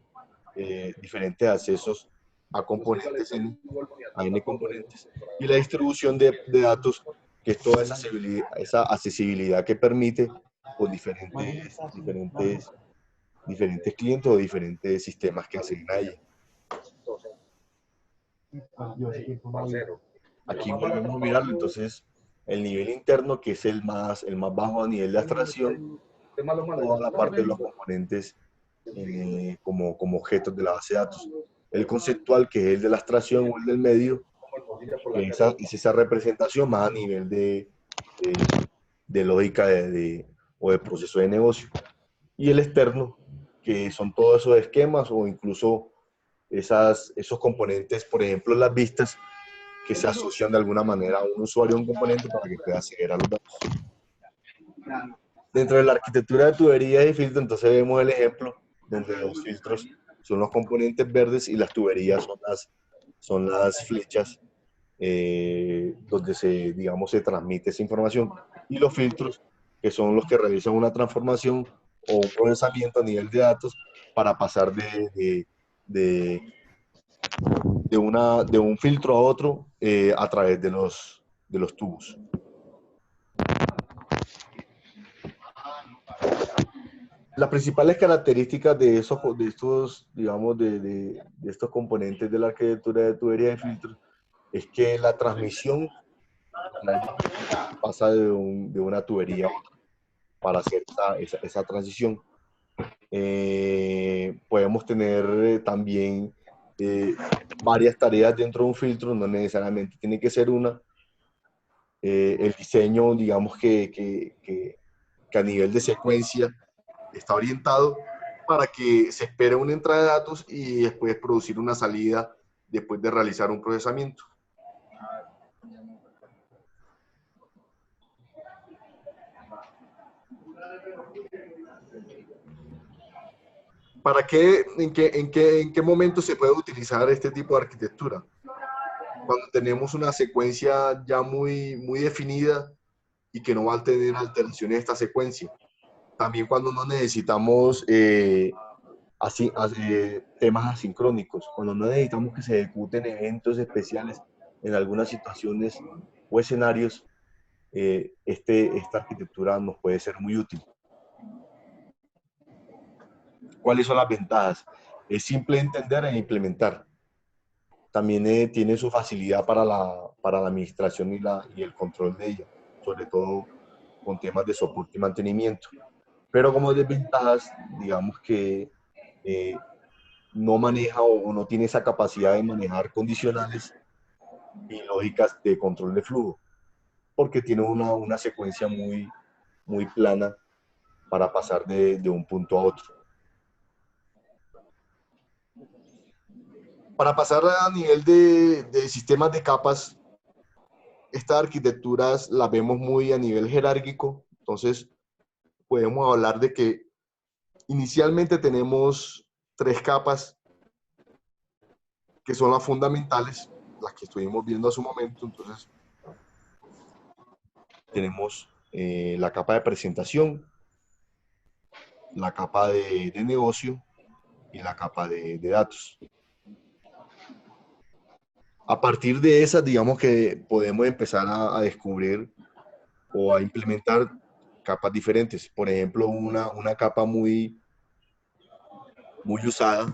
diferentes accesos a componentes a N componentes. Y la distribución de datos, que es toda esa accesibilidad que permite con diferentes clientes o diferentes sistemas que asigna a ella. Aquí volvemos a mirarlo, entonces el nivel interno, que es el más bajo a nivel de abstracción, toda la parte de los componentes como objetos de la base de datos. El conceptual, que es el de la abstracción o el del medio, que es esa representación más a nivel de lógica o de proceso de negocio. Y el externo, que son todos esos esquemas o incluso esos componentes, por ejemplo, las vistas, que se asocian de alguna manera a un usuario o un componente para que pueda acceder a los datos. Dentro de la arquitectura de tuberías y filtros, entonces vemos el ejemplo donde los filtros son los componentes verdes y las tuberías son las flechas donde digamos, se transmite esa información. Y los filtros, que son los que realizan una transformación o un procesamiento a nivel de datos para pasar de un filtro a otro a través de los tubos. Las principales características de estos, digamos, de estos componentes de la arquitectura de tubería de filtros es que la transmisión pasa de una tubería a otra para hacer esa transición. Podemos tener también varias tareas dentro de un filtro, no necesariamente tiene que ser una. El diseño, digamos que a nivel de secuencia está orientado para que se espere una entrada de datos y después producir una salida después de realizar un procesamiento. ¿En qué momento se puede utilizar este tipo de arquitectura? Cuando tenemos una secuencia ya muy definida y que no va a tener alteraciones esta secuencia. También cuando no necesitamos temas asincrónicos, cuando no necesitamos que se ejecuten eventos especiales en algunas situaciones o escenarios, esta arquitectura nos puede ser muy útil. ¿Cuáles son las ventajas? Es simple de entender e implementar. También tiene su facilidad para la administración y el control de ella, sobre todo con temas de soporte y mantenimiento. Pero como desventajas, digamos que no maneja o no tiene esa capacidad de manejar condicionales y lógicas de control de flujo, porque tiene una secuencia muy plana para pasar de un punto a otro. Para pasar a nivel de sistemas de capas, estas arquitecturas las vemos muy a nivel jerárquico, entonces podemos hablar de que inicialmente tenemos 3 capas que son las fundamentales, las que estuvimos viendo hace un momento. Entonces tenemos la capa de presentación, la capa de negocio y la capa de datos. A partir de esas, digamos que podemos empezar a descubrir o a implementar capas diferentes. Por ejemplo, una capa muy muy usada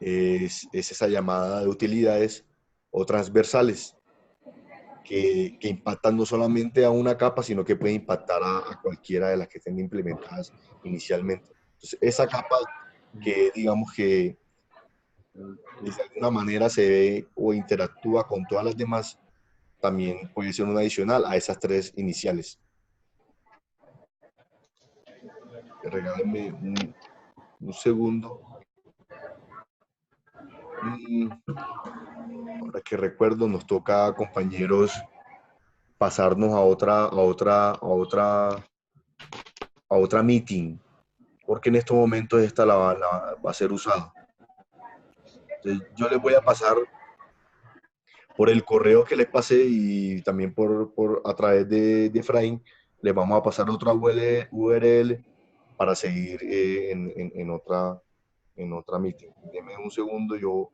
es esa llamada de utilidades o transversales que impactan no solamente a una capa, sino que pueden impactar a cualquiera de las que estén implementadas inicialmente. Entonces, esa capa que digamos que de alguna manera se ve o interactúa con todas las demás, también puede ser una adicional a esas tres iniciales. Regálenme un segundo. Ahora que recuerdo, nos toca, compañeros, pasarnos a otra meeting, porque en estos momentos esta va a ser usada. Entonces, yo les voy a pasar por el correo que les pasé y también a través de Efraín, les vamos a pasar otra URL para seguir en otra meeting. Denme un segundo, yo...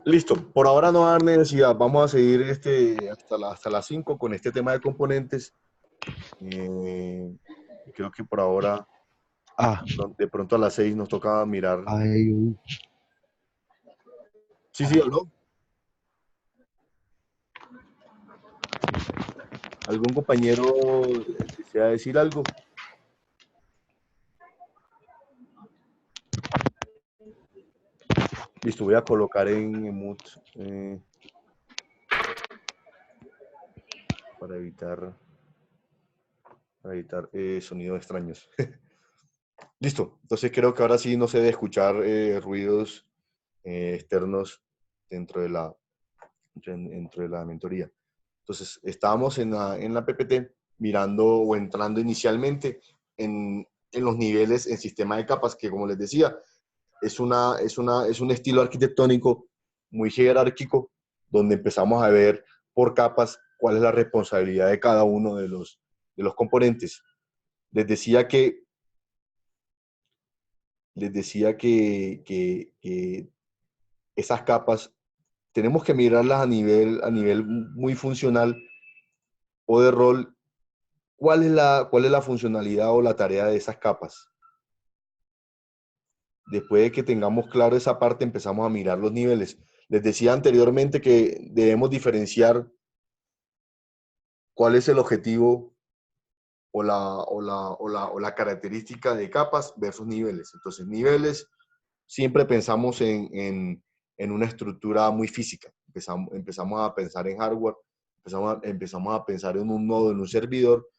Listo, por ahora no va a haber necesidad. Vamos a seguir hasta las 5 con este tema de componentes. Creo que por ahora, de pronto a las 6 nos toca mirar. Sí, sí, habló. ¿Algún compañero desea decir algo? Listo, voy a colocar en mute para evitar sonidos extraños. Listo, entonces creo que ahora sí no se debe escuchar ruidos externos dentro de la mentoría. Entonces, estábamos en la PPT mirando o entrando inicialmente en los niveles en sistema de capas, que como les decía, es un estilo arquitectónico muy jerárquico, donde empezamos a ver por capas cuál es la responsabilidad de cada uno de los componentes. Les decía que esas capas tenemos que mirarlas a nivel muy funcional o de rol. ¿Cuál es la funcionalidad o la tarea de esas capas? Después de que tengamos claro esa parte, empezamos a mirar los niveles. Les decía anteriormente que debemos diferenciar cuál es el objetivo o la característica de capas versus niveles. Entonces, niveles, siempre pensamos en una estructura muy física. Empezamos a pensar en hardware, empezamos a pensar en un nodo, en un servidor,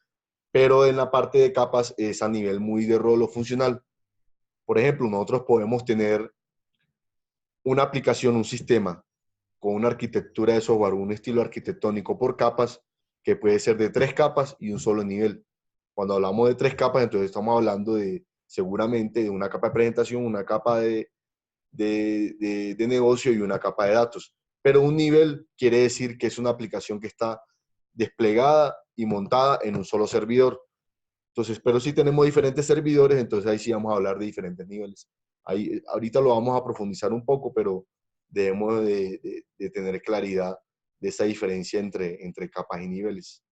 pero en la parte de capas es a nivel muy de rol o funcional. Por ejemplo, nosotros podemos tener una aplicación, un sistema con una arquitectura de software, un estilo arquitectónico por capas, que puede ser de 3 capas y un solo nivel. Cuando hablamos de 3 capas, entonces estamos hablando seguramente de una capa de presentación, una capa de negocio y una capa de datos. Pero un nivel quiere decir que es una aplicación que está desplegada y montada en un solo servidor. Entonces, pero si tenemos diferentes servidores, entonces ahí sí vamos a hablar de diferentes niveles. Ahorita lo vamos a profundizar un poco, pero debemos de tener claridad de esa diferencia entre capas y niveles.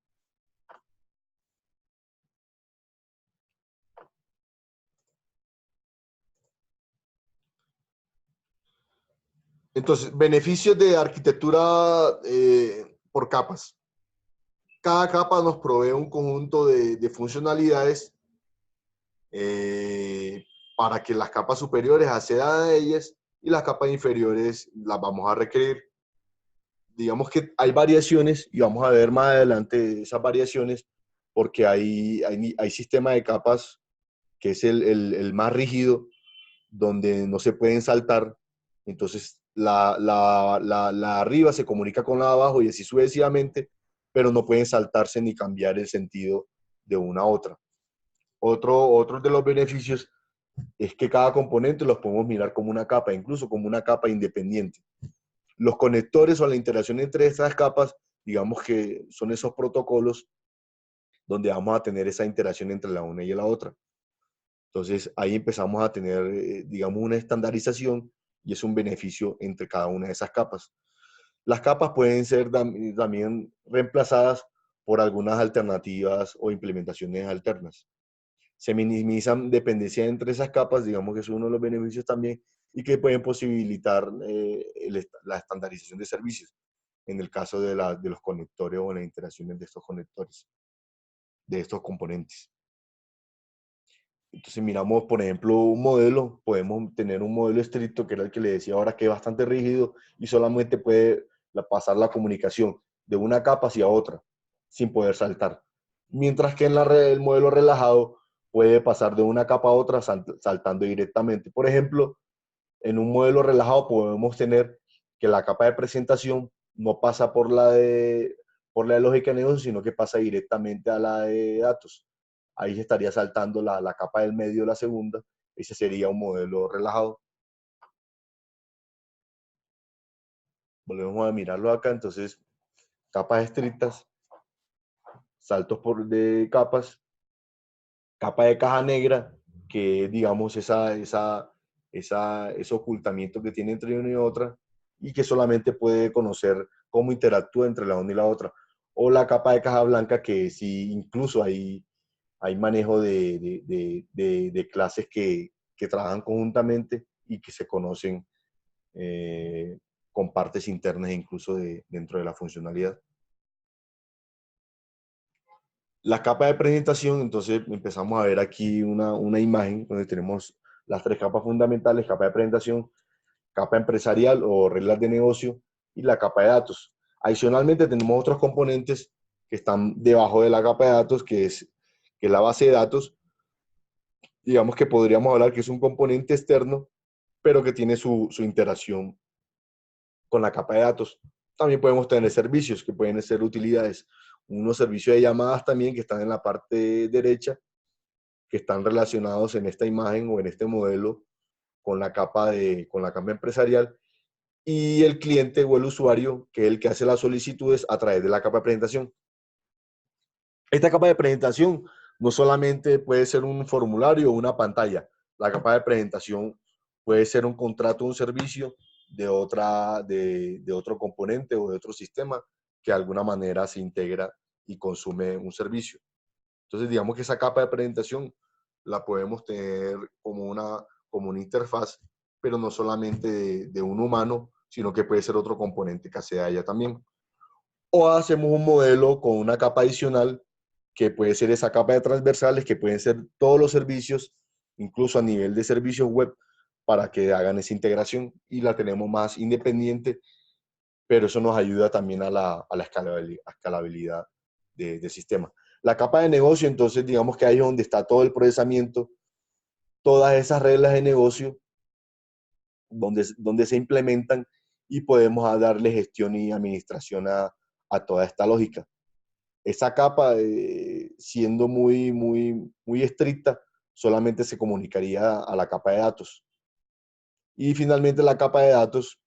Entonces, beneficios de arquitectura por capas. Cada capa nos provee un conjunto de funcionalidades para que las capas superiores accedan a ellas y las capas inferiores las vamos a requerir. digamos que hay variaciones y vamos a ver más adelante esas variaciones porque hay sistema de capas que es el más rígido, donde no se pueden saltar. Entonces, la arriba se comunica con la de abajo y así sucesivamente, pero no pueden saltarse ni cambiar el sentido de una a otra. Otro de los beneficios es que cada componente los podemos mirar como una capa, incluso como una capa independiente. Los conectores o la interacción entre estas capas, digamos que son esos protocolos donde vamos a tener esa interacción entre la una y la otra. Entonces ahí empezamos a tener, digamos, una estandarización y es un beneficio entre cada una de esas capas. Las capas pueden ser también reemplazadas por algunas alternativas o implementaciones alternas. Se minimizan dependencias entre esas capas, digamos que es uno de los beneficios también, y que pueden posibilitar la estandarización de servicios, en el caso de los conectores o las interacciones de estos conectores, de estos componentes. Entonces miramos, por ejemplo, un modelo, podemos tener un modelo estricto, que era el que le decía ahora, que es bastante rígido y solamente puede pasar la comunicación de una capa hacia otra, sin poder saltar. Mientras que en el modelo relajado puede pasar de una capa a otra saltando directamente. Por ejemplo, en un modelo relajado podemos tener que la capa de presentación no pasa por la de lógica de negocio, sino que pasa directamente a la de datos. Ahí se estaría saltando la capa del medio, la segunda. Ese sería un modelo relajado. Volvemos a mirarlo acá. Entonces, capas estrictas, saltos de capas, capa de caja negra, que digamos ese ocultamiento que tiene entre una y otra, y que solamente puede conocer cómo interactúa entre la una y la otra. O la capa de caja blanca, que sí, incluso hay manejo de clases que trabajan conjuntamente y que se conocen con partes internas incluso dentro de la funcionalidad. La capa de presentación, entonces empezamos a ver aquí una imagen donde tenemos las tres capas fundamentales: capa de presentación, capa empresarial o reglas de negocio y la capa de datos. Adicionalmente tenemos otros componentes que están debajo de la capa de datos, que es la base de datos. Digamos que podríamos hablar que es un componente externo, pero que tiene su interacción con la capa de datos. También podemos tener servicios que pueden ser utilidades. Unos servicios de llamadas también que están en la parte derecha, que están relacionados en esta imagen o en este modelo con la capa empresarial, y el cliente o el usuario, que es el que hace las solicitudes a través de la capa de presentación. Esta capa de presentación no solamente puede ser un formulario o una pantalla. La capa de presentación puede ser un contrato o un servicio de otro componente o de otro sistema que de alguna manera se integra y consume un servicio. Entonces, digamos que esa capa de presentación la podemos tener como una interfaz, pero no solamente de un humano, sino que puede ser otro componente que sea ella también. O hacemos un modelo con una capa adicional, que puede ser esa capa de transversales, que pueden ser todos los servicios, incluso a nivel de servicios web, para que hagan esa integración, y la tenemos más independiente, pero eso nos ayuda también a la escalabilidad del sistema. La capa de negocio, entonces, digamos que ahí es donde está todo el procesamiento, todas esas reglas de negocio, donde se implementan y podemos darle gestión y administración a toda esta lógica. Esa capa, siendo muy estricta, solamente se comunicaría a la capa de datos. Y finalmente la capa de datos,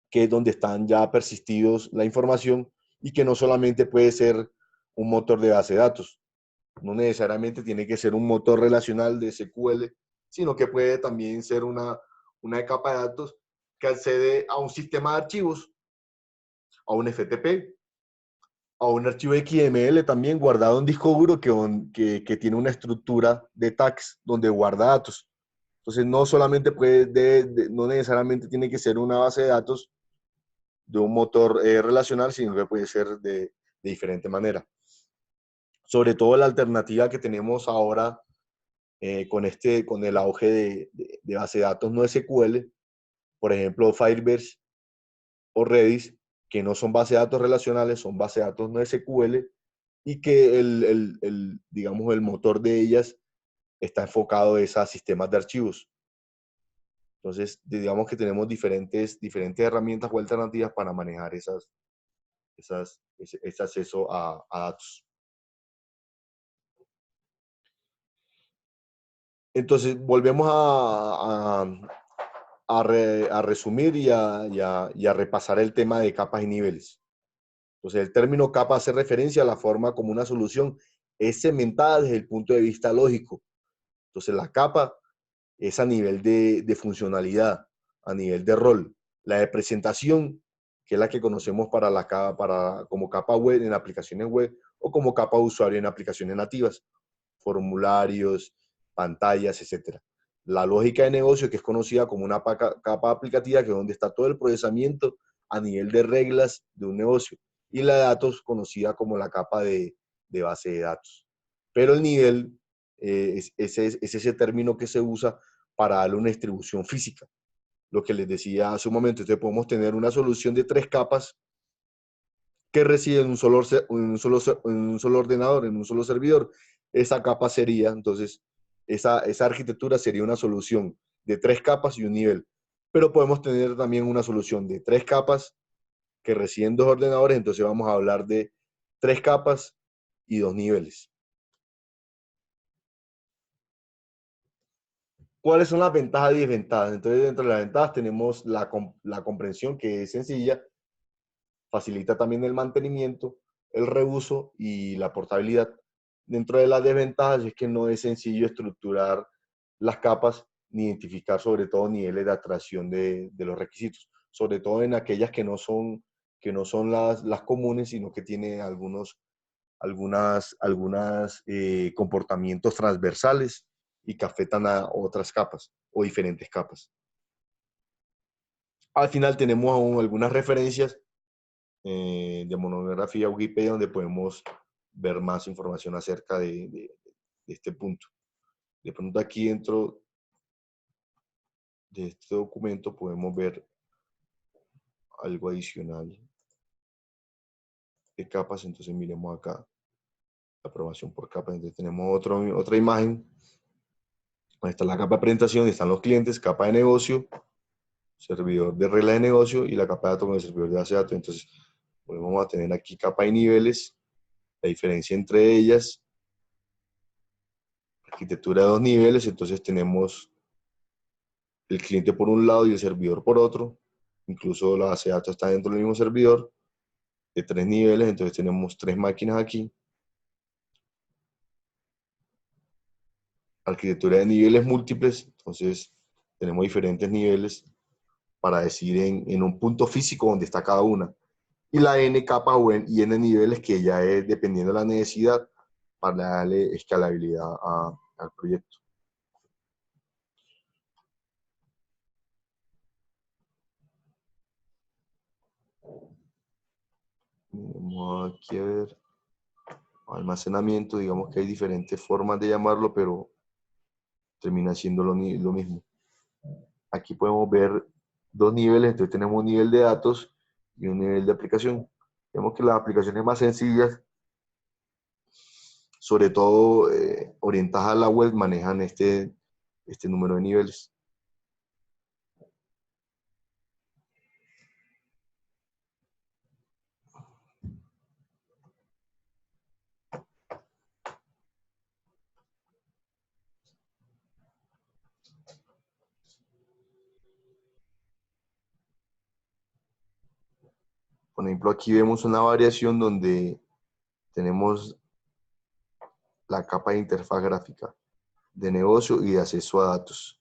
que es donde están ya persistidos la información y que no solamente puede ser un motor de base de datos, no necesariamente tiene que ser un motor relacional de SQL, sino que puede también ser una capa de datos que accede a un sistema de archivos, a un FTP, a un archivo XML también guardado en disco duro que tiene una estructura de tags donde guarda datos. Entonces no solamente no necesariamente tiene que ser una base de datos de un motor relacional, sino que puede ser de diferente manera. Sobre todo la alternativa que tenemos ahora con el auge de base de datos no SQL, por ejemplo Firebase o Redis, que no son bases de datos relacionales, son bases de datos no SQL, y que digamos, el motor de ellas está enfocado a sistemas de archivos. Entonces, digamos que tenemos diferentes herramientas o alternativas para manejar ese acceso a datos. Entonces, volvemos a resumir y a repasar el tema de capas y niveles. Entonces, el término capa hace referencia a la forma como una solución es segmentada desde el punto de vista lógico. Entonces, la capa es a nivel de funcionalidad, a nivel de rol. La de presentación, que es la que conocemos como capa web en aplicaciones web o como capa de usuario en aplicaciones nativas, formularios, pantallas, etc. La lógica de negocio, que es conocida como una capa aplicativa, que es donde está todo el procesamiento a nivel de reglas de un negocio. Y la de datos, conocida como la capa de base de datos. Pero el nivel es ese término que se usa para darle una distribución física. Lo que les decía hace un momento, entonces podemos tener una solución de 3 capas que reside en un solo ordenador, en un solo servidor. Esa capa sería, entonces, esa arquitectura sería una solución de 3 capas y un nivel. Pero podemos tener también una solución de 3 capas que residen en 2 ordenadores, entonces vamos a hablar de 3 capas y 2 niveles. ¿Cuáles son las ventajas y desventajas? Entonces, dentro de las ventajas tenemos la comprensión, que es sencilla, facilita también el mantenimiento, el reuso y la portabilidad. Dentro de las desventajas es que no es sencillo estructurar las capas ni identificar sobre todo niveles de abstracción de los requisitos, sobre todo en aquellas que no son las comunes, sino que tienen algunos comportamientos transversales y que afectan a otras capas o diferentes capas. Al final tenemos algunas referencias de monografía Wikipedia donde podemos ver más información acerca de este punto. De pronto aquí dentro de este documento podemos ver algo adicional de capas, entonces miremos acá la aprobación por capas. Entonces tenemos otra imagen. Ahí está la capa de presentación, están los clientes, capa de negocio, servidor de regla de negocio y la capa de datos con el servidor de base de datos. Entonces, vamos a tener aquí capa y niveles, la diferencia entre ellas, arquitectura de 2 niveles, entonces tenemos el cliente por un lado y el servidor por otro, incluso la base de datos está dentro del mismo servidor, de 3 niveles, entonces tenemos 3 máquinas aquí. Arquitectura de niveles múltiples, entonces tenemos diferentes niveles para decir en un punto físico donde está cada una. Y la N capas y N niveles, que ya es dependiendo de la necesidad para darle escalabilidad al proyecto. Vamos aquí a ver. Almacenamiento, digamos que hay diferentes formas de llamarlo, pero termina siendo lo mismo. Aquí podemos ver 2 niveles, entonces tenemos un nivel de datos y un nivel de aplicación. Vemos que las aplicaciones más sencillas, sobre todo orientadas a la web, manejan este número de niveles. Por ejemplo, aquí vemos una variación donde tenemos la capa de interfaz gráfica de negocio y de acceso a datos.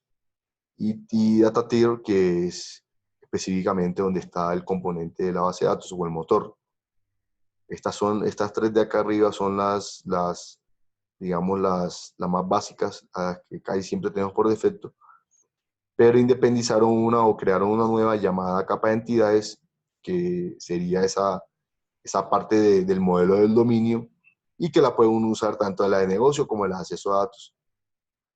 Y Data Tier, que es específicamente donde está el componente de la base de datos o el motor. Estas 3 de acá arriba son digamos, las más básicas, que casi siempre tenemos por defecto, pero independizaron una o crearon una nueva llamada capa de entidades, que sería esa parte del modelo del dominio, y que la pueden usar tanto en la de negocio como en el acceso a datos.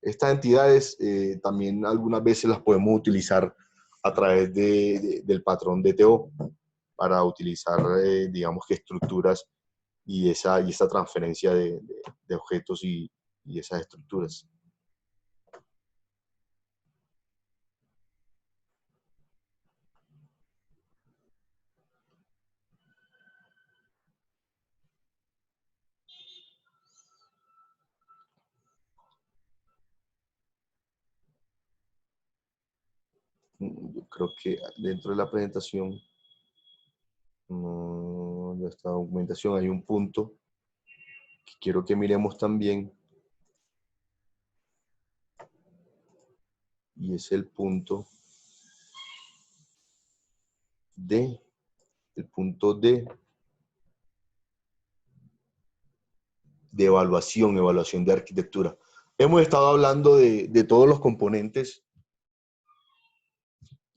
Estas entidades también algunas veces las podemos utilizar a través del patrón DTO. para utilizar, digamos que estructuras y esa transferencia de objetos y esas estructuras. Yo creo que dentro de la presentación, de esta documentación, hay un punto que quiero que miremos también, y es el punto D, de evaluación de arquitectura. Hemos estado hablando de todos los componentes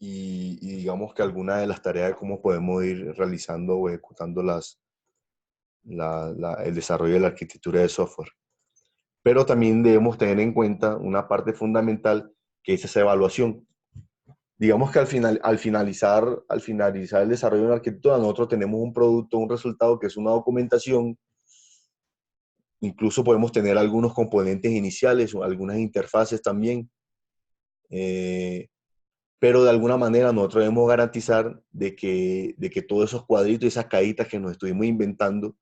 y digamos que algunas de las tareas de cómo podemos ir realizando o ejecutando el desarrollo de la arquitectura de software. Pero también debemos tener en cuenta una parte fundamental que es esa evaluación. Digamos que al finalizar el desarrollo de una arquitectura, nosotros tenemos un producto, un resultado que es una documentación. Incluso podemos tener algunos componentes iniciales o algunas interfaces también. Pero de alguna manera nosotros debemos garantizar de que todos esos cuadritos y esas cajitas que nos estuvimos inventando,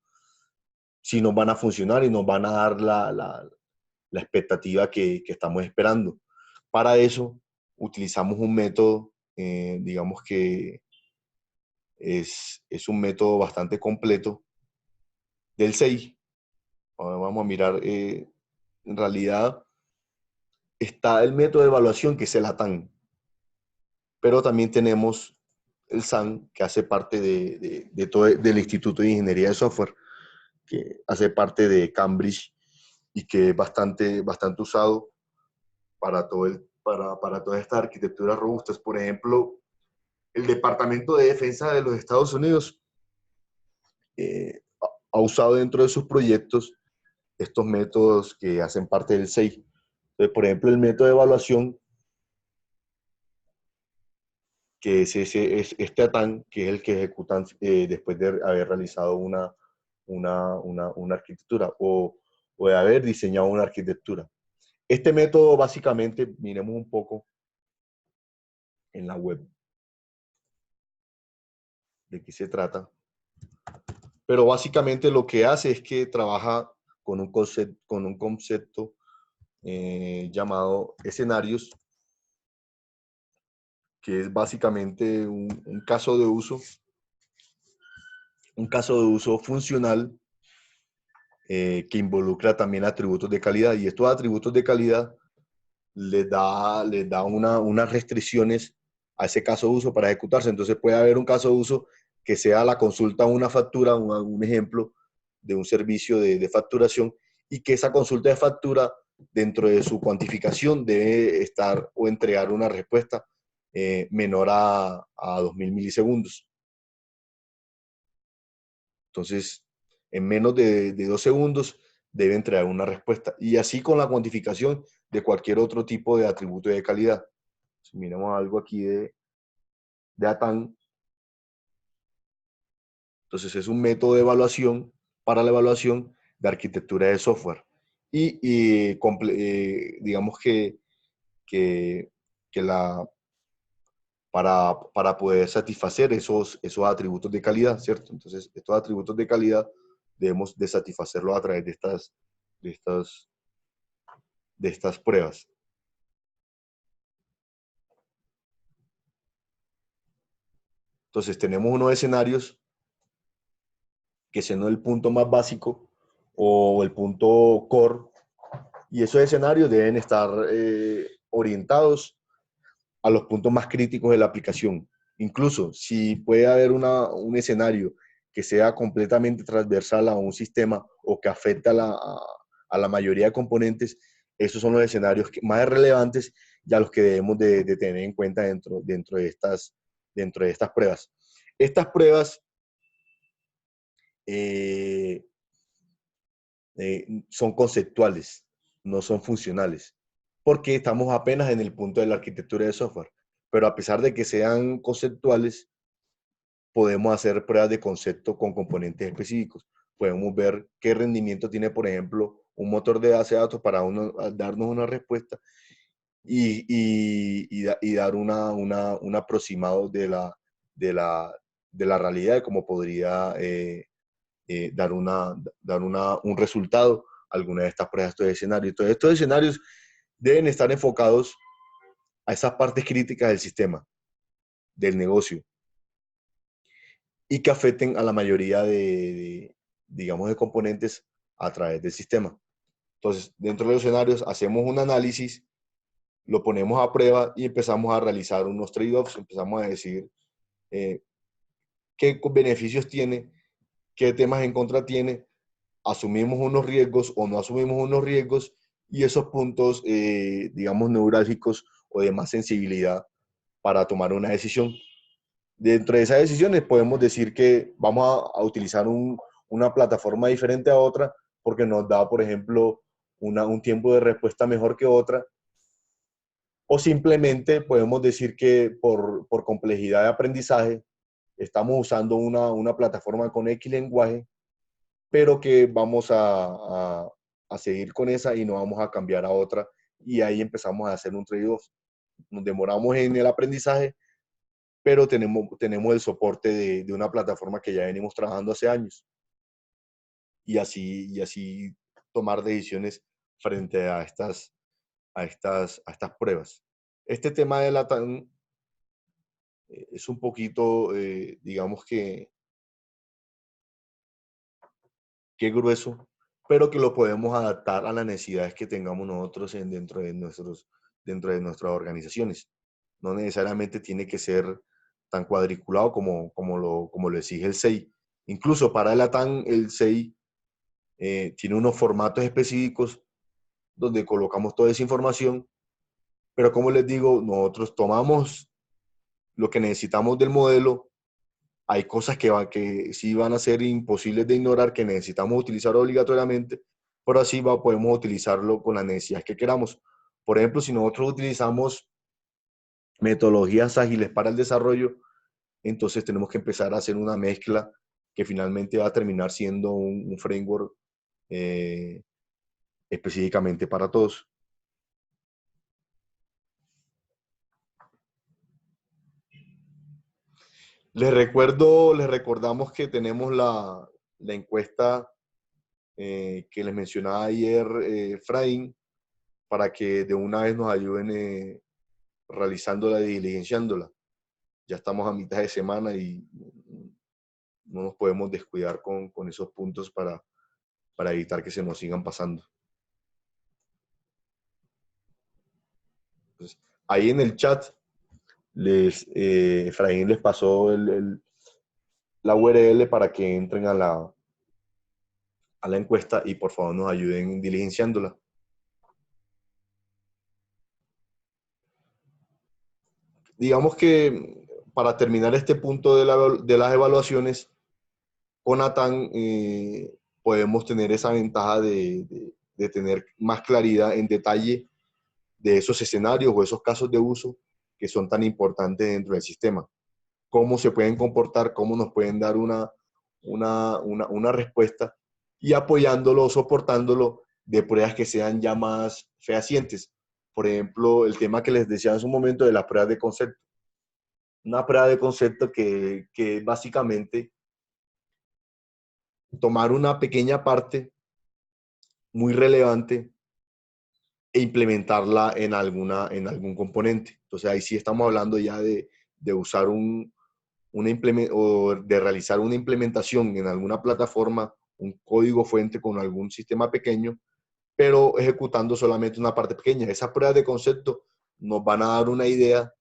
sí nos van a funcionar y nos van a dar la expectativa que estamos esperando. Para eso utilizamos un método, digamos que es un método bastante completo del SEI. Vamos a mirar, en realidad está el método de evaluación que es el ATAN, pero también tenemos el SAN, que hace parte del Instituto de Ingeniería de Software, que hace parte de Cambridge y que es bastante usado para todas estas arquitecturas robustas. Por ejemplo, el Departamento de Defensa de los Estados Unidos ha usado dentro de sus proyectos estos métodos que hacen parte del SEI. Entonces, por ejemplo, el método de evaluación, que es este ATAN, que es el que ejecutan después de haber realizado una arquitectura o de haber diseñado una arquitectura. Este método, básicamente, miremos un poco en la web de qué se trata. Pero básicamente lo que hace es que trabaja con un concepto llamado escenarios, que es básicamente un caso de uso funcional que involucra también atributos de calidad. Y estos atributos de calidad les da unas restricciones a ese caso de uso para ejecutarse. Entonces puede haber un caso de uso que sea la consulta de una factura, un ejemplo de un servicio de facturación, y que esa consulta de factura, dentro de su cuantificación, debe estar o entregar una respuesta menor a 2000 milisegundos. Entonces, en menos de 2 segundos debe entregar una respuesta. Y así con la cuantificación de cualquier otro tipo de atributo de calidad. Si miramos algo aquí de ATAN, entonces es un método de evaluación para la evaluación de arquitectura de software. Y digamos que para poder satisfacer esos atributos de calidad, ¿cierto? Entonces, estos atributos de calidad debemos de satisfacerlos a través de estas pruebas. Entonces, tenemos unos escenarios que siendo el punto más básico o el punto core, y esos escenarios deben estar orientados a los puntos más críticos de la aplicación. Incluso si puede haber un escenario que sea completamente transversal a un sistema o que afecte a la mayoría de componentes, esos son los escenarios más relevantes y a los que debemos de tener en cuenta dentro de estas pruebas. Estas pruebas son conceptuales, no son funcionales, porque estamos apenas en el punto de la arquitectura de software. Pero a pesar de que sean conceptuales, podemos hacer pruebas de concepto con componentes específicos. Podemos ver qué rendimiento tiene, por ejemplo, un motor de base de datos para darnos una respuesta y dar un aproximado de la realidad de cómo podría dar un resultado a alguna de estas pruebas, estos escenarios. Entonces, estos escenarios deben estar enfocados a esas partes críticas del sistema, del negocio, y que afecten a la mayoría digamos, de componentes a través del sistema. Entonces, dentro de los escenarios hacemos un análisis, lo ponemos a prueba y empezamos a realizar unos trade-offs, empezamos a decir qué beneficios tiene, qué temas en contra tiene, asumimos unos riesgos o no asumimos unos riesgos, y esos puntos, digamos, neurálgicos o de más sensibilidad para tomar una decisión. Dentro de esas decisiones podemos decir que vamos a utilizar una plataforma diferente a otra porque nos da, por ejemplo, un tiempo de respuesta mejor que otra, o simplemente podemos decir que por complejidad de aprendizaje estamos usando una plataforma con X lenguaje, pero que vamos a seguir con esa y no vamos a cambiar a otra, y ahí empezamos a hacer un trade-off. Nos demoramos en el aprendizaje, pero tenemos el soporte de una plataforma que ya venimos trabajando hace años, y así tomar decisiones frente a estas pruebas. Este tema de la TAN es un poquito, digamos que grueso, pero que lo podemos adaptar a las necesidades que tengamos nosotros dentro de nuestras organizaciones. No necesariamente tiene que ser tan cuadriculado como lo exige el SEI. Incluso para el ATAN, el SEI tiene unos formatos específicos donde colocamos toda esa información, pero como les digo, nosotros tomamos lo que necesitamos del modelo. Hay cosas que sí van a ser imposibles de ignorar, que necesitamos utilizar obligatoriamente, pero así podemos utilizarlo con las necesidades que queramos. Por ejemplo, si nosotros utilizamos metodologías ágiles para el desarrollo, entonces tenemos que empezar a hacer una mezcla que finalmente va a terminar siendo un framework específicamente para todos. Les recordamos que tenemos la encuesta que les mencionaba ayer, Efraín, para que de una vez nos ayuden realizándola y diligenciándola. Ya estamos a mitad de semana y no nos podemos descuidar con esos puntos para evitar que se nos sigan pasando. Entonces, ahí en el chat, Efraín les pasó la URL para que entren a la encuesta y por favor nos ayuden diligenciándola. Digamos que para terminar este punto de las evaluaciones, con ATAN podemos tener esa ventaja de tener más claridad en detalle de esos escenarios o esos casos de uso que son tan importantes dentro del sistema. Cómo se pueden comportar, cómo nos pueden dar una respuesta, y apoyándolo, soportándolo de pruebas que sean ya más fehacientes. Por ejemplo, el tema que les decía en su momento de las pruebas de concepto. Una prueba de concepto que básicamente tomar una pequeña parte muy relevante e implementarla en algún componente. Entonces ahí sí estamos hablando ya de usar o de realizar una implementación en alguna plataforma, un código fuente con algún sistema pequeño, pero ejecutando solamente una parte pequeña. Esas pruebas de concepto nos van a dar una idea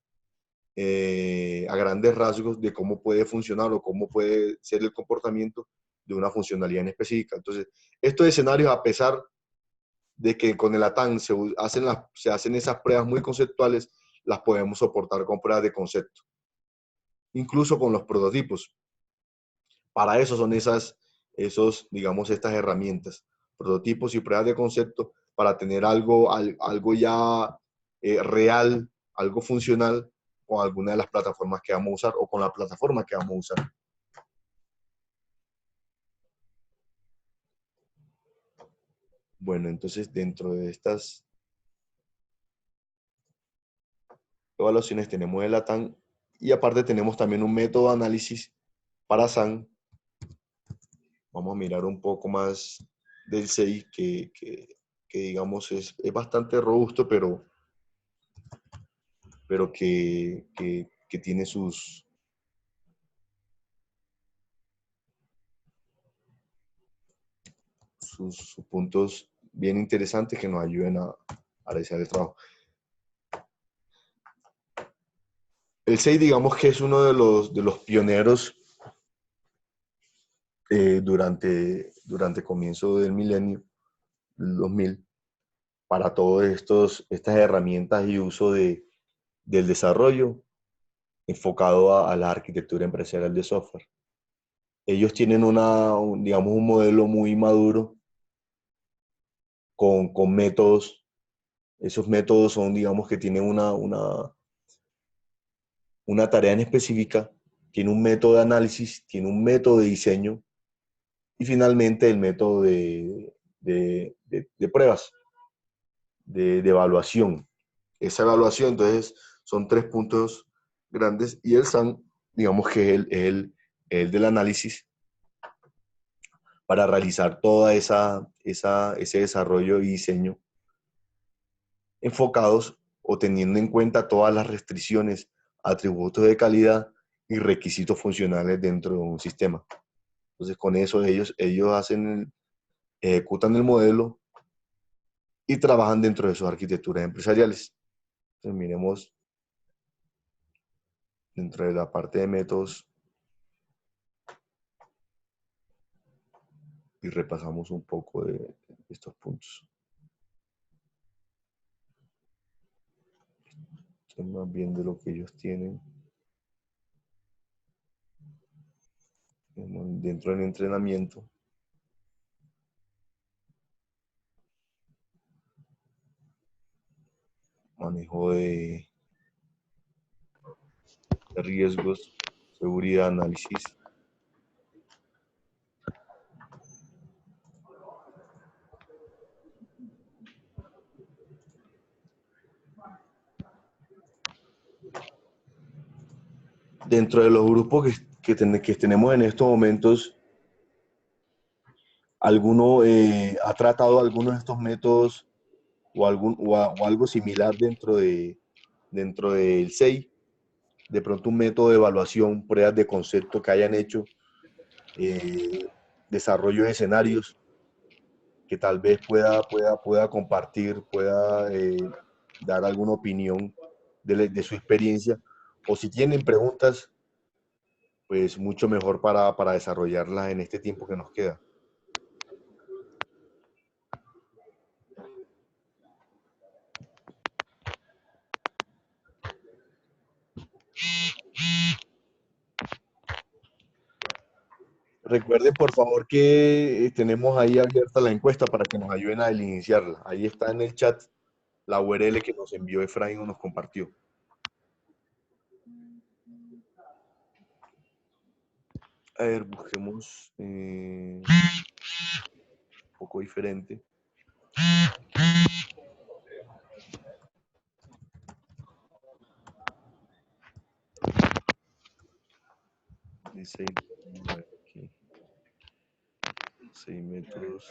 a grandes rasgos de cómo puede funcionar o cómo puede ser el comportamiento de una funcionalidad en específica. Entonces, estos escenarios, a pesar de que con el ATAN se hacen esas pruebas muy conceptuales, las podemos soportar con pruebas de concepto, incluso con los prototipos. Para eso son digamos, estas herramientas, prototipos y pruebas de concepto, para tener algo ya real, algo funcional con alguna de las plataformas que vamos a usar o con la plataforma que vamos a usar. Bueno, entonces dentro de estas evaluaciones tenemos el ATAN y aparte tenemos también un método de análisis para SAN. Vamos a mirar un poco más del 6 que digamos es bastante robusto, pero que tiene sus puntos bien interesantes que nos ayuden a realizar el trabajo. El 6, digamos que es uno de los pioneros durante comienzo del milenio, del 2000, para todas estas herramientas y uso del desarrollo enfocado a la arquitectura empresarial de software. Ellos tienen digamos, un modelo muy maduro con métodos. Esos métodos son, digamos, que tienen una tarea en específica, tiene un método de análisis, tiene un método de diseño y finalmente el método de pruebas, de evaluación. Esa evaluación, entonces, son 3 puntos grandes y el SAN, digamos que es el del análisis para realizar toda ese desarrollo y diseño enfocados o teniendo en cuenta todas las restricciones, atributos de calidad y requisitos funcionales dentro de un sistema. Entonces, con eso ellos ejecutan el modelo y trabajan dentro de sus arquitecturas empresariales. Entonces, miremos dentro de la parte de métodos y repasamos un poco de estos puntos. Esto es más bien de lo que ellos tienen. Dentro del entrenamiento. Manejo de riesgos, seguridad, análisis. Dentro de los grupos que tenemos en estos momentos, ¿alguno ha tratado alguno de estos métodos o algo similar dentro del SEI? De pronto un método de evaluación, pruebas de concepto que hayan hecho, desarrollo de escenarios que tal vez pueda compartir, pueda dar alguna opinión de su experiencia, o si tienen preguntas, pues mucho mejor para desarrollarlas en este tiempo que nos queda. Recuerden, por favor, que tenemos ahí abierta la encuesta para que nos ayuden a iniciarla. Ahí está en el chat la URL que nos envió Efraín o nos compartió. A ver, busquemos un poco diferente. Dice, aquí. 6 métodos.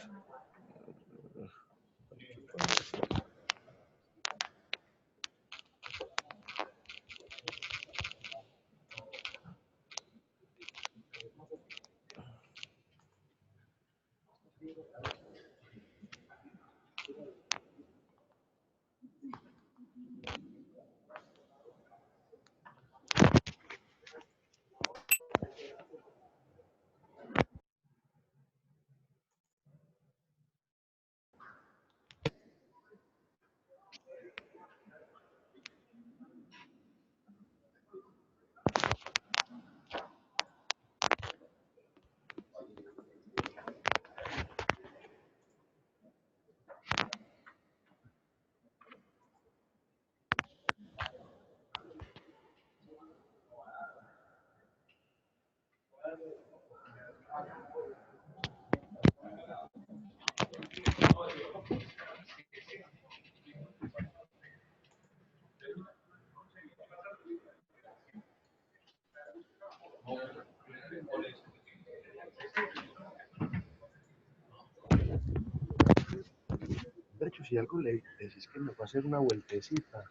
De hecho, si algo le decís que me va a hacer una vueltecita,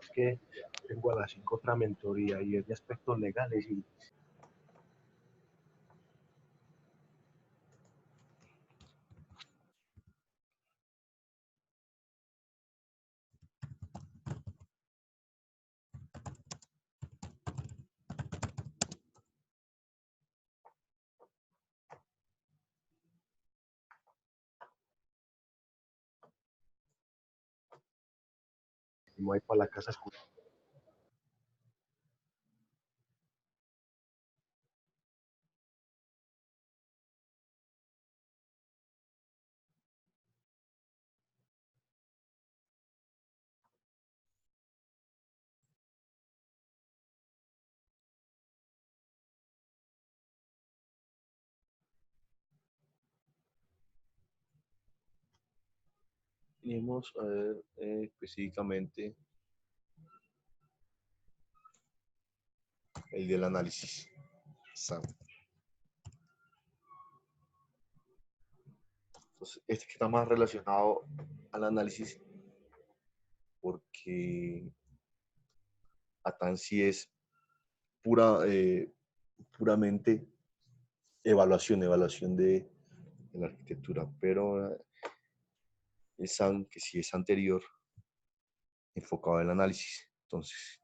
es que tengo a las 5 otra mentoría y es de aspectos legales y no hay para la casa. Venimos a ver específicamente el del análisis. SAM. Entonces, este que está más relacionado al análisis porque ATAN sí es puramente evaluación de la arquitectura, pero el SAM, que sí es anterior, enfocado en el análisis. Entonces,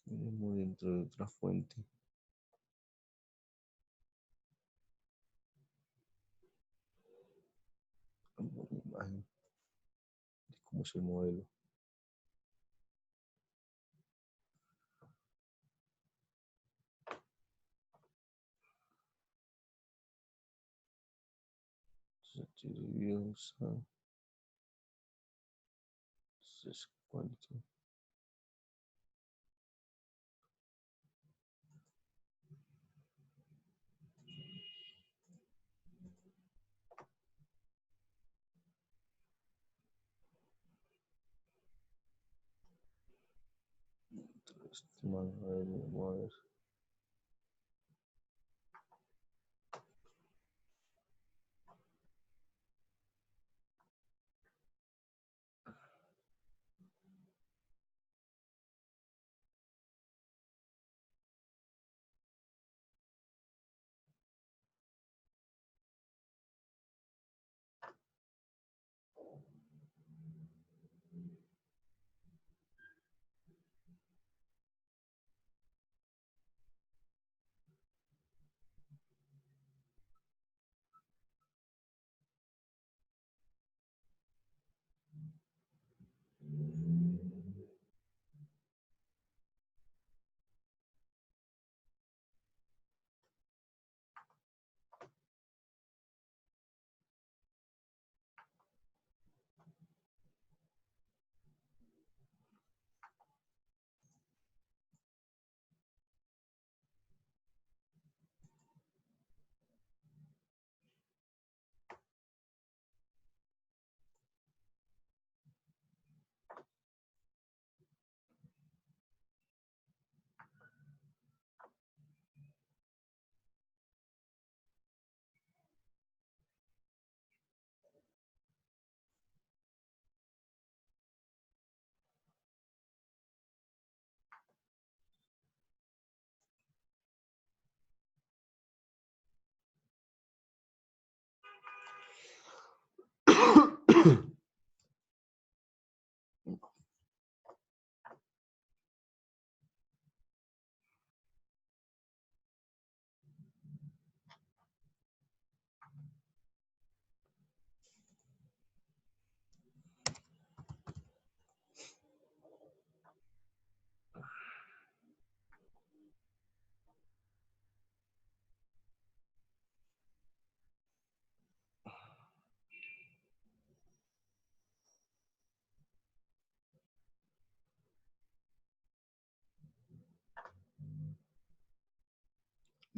tenemos dentro de otra fuente. Una imagen de cómo es el modelo. Entonces, ¿cuánto? Vamos a ver.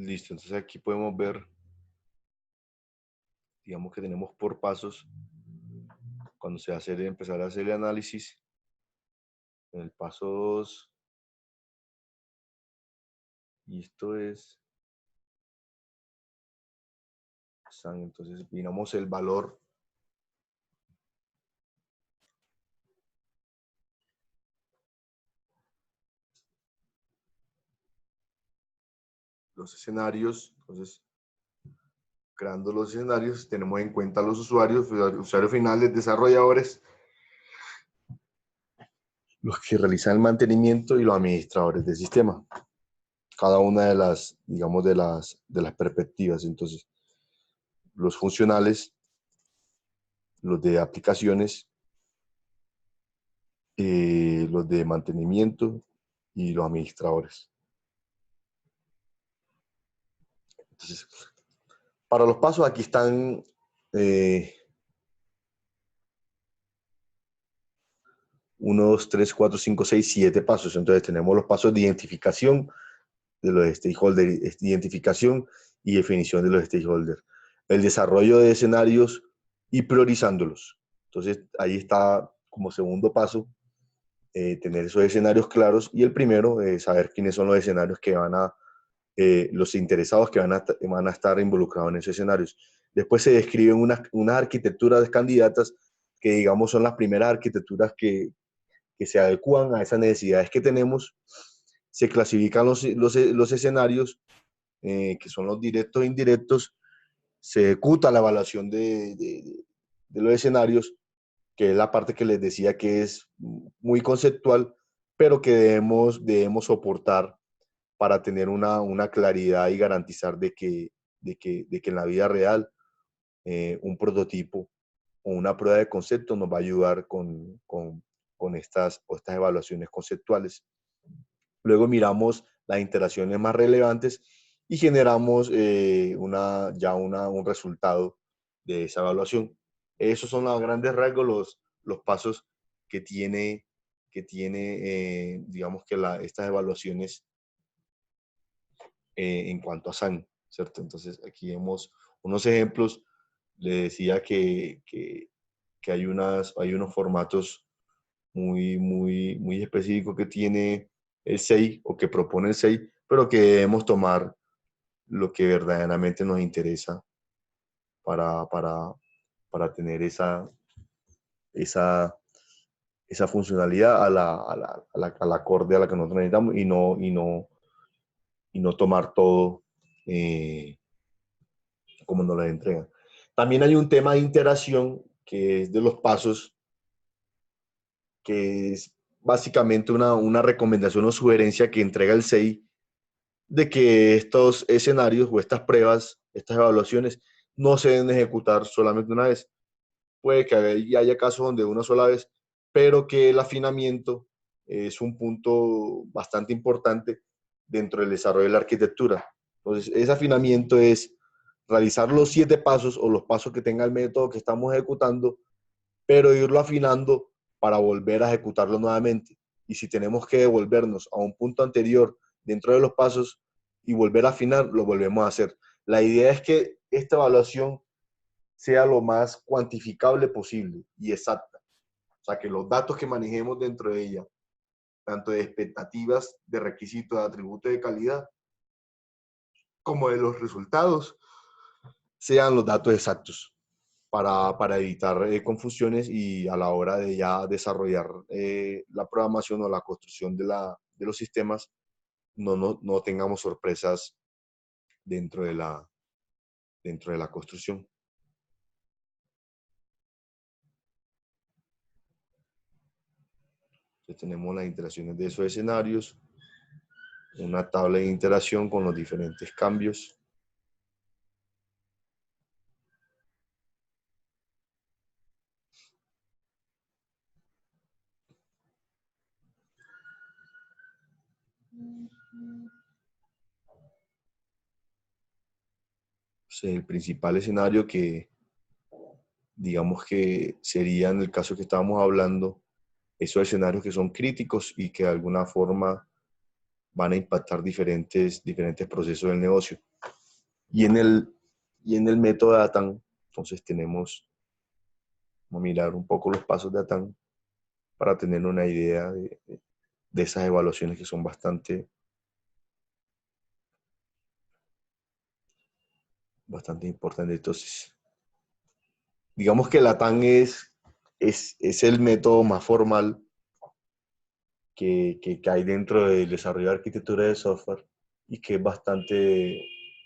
Listo, entonces aquí podemos ver, digamos que tenemos por pasos, cuando se hace, empezar a hacer el análisis, en el paso 2, y esto es, entonces miramos el valor los escenarios. Entonces, creando los escenarios, tenemos en cuenta a los usuarios finales, desarrolladores, los que realizan el mantenimiento y los administradores del sistema. Cada una de las, digamos, de las perspectivas. Entonces, los funcionales, los de aplicaciones, los de mantenimiento y los administradores. Entonces, para los pasos aquí están 1, 2, 3, 4, 5, 6, 7 pasos. Entonces tenemos los pasos de identificación de los stakeholders, identificación y definición de los stakeholders, el desarrollo de escenarios y priorizándolos. Entonces ahí está como segundo paso, tener esos escenarios claros, y el primero, saber quiénes son los escenarios que van a, los interesados que van a estar involucrados en esos escenarios. Después se describen unas arquitecturas candidatas que, digamos, son las primeras arquitecturas que se adecúan a esas necesidades que tenemos. Se clasifican los escenarios, que son los directos e indirectos. Se ejecuta la evaluación de los escenarios, que es la parte que les decía que es muy conceptual, pero que debemos soportar para tener una claridad y garantizar de que en la vida real un prototipo o una prueba de concepto nos va a ayudar con estas evaluaciones conceptuales. Luego miramos las interacciones más relevantes y generamos un resultado de esa evaluación. Esos son a grandes rasgos los pasos que tiene digamos que estas evaluaciones en cuanto a SAN, ¿cierto? Entonces aquí vemos unos ejemplos. Le decía que hay unos formatos muy específicos que tiene el SEI, o que propone el SEI, pero que debemos tomar lo que verdaderamente nos interesa para tener esa funcionalidad a la acorde a la que nosotros necesitamos, y no tomar todo como nos lo entregan. También hay un tema de interacción que es de los pasos, que es básicamente una recomendación o sugerencia que entrega el SEI, de que estos escenarios o estas pruebas, estas evaluaciones, no se deben ejecutar solamente una vez. Puede que haya casos donde una sola vez, pero que el afinamiento es un punto bastante importante dentro del desarrollo de la arquitectura. Entonces, ese afinamiento es realizar los 7 pasos o los pasos que tenga el método que estamos ejecutando, pero irlo afinando para volver a ejecutarlo nuevamente. Y si tenemos que devolvernos a un punto anterior dentro de los pasos y volver a afinar, lo volvemos a hacer. La idea es que esta evaluación sea lo más cuantificable posible y exacta. O sea, que los datos que manejemos dentro de ella, tanto de expectativas, de requisitos, de atributos de calidad, como de los resultados, sean los datos exactos para evitar confusiones, y a la hora de ya desarrollar la programación o la construcción de los sistemas, no tengamos sorpresas dentro de la construcción. Entonces tenemos las interacciones de esos escenarios, una tabla de interacción con los diferentes cambios. El principal escenario, que digamos que sería, en el caso que estábamos hablando, esos escenarios que son críticos y que de alguna forma van a impactar diferentes procesos del negocio. Y en el método de ATAN, entonces vamos a mirar un poco los pasos de ATAN para tener una idea de esas evaluaciones que son bastante importantes. Entonces, digamos que el ATAN es el método más formal que hay dentro del desarrollo de arquitectura de software y que es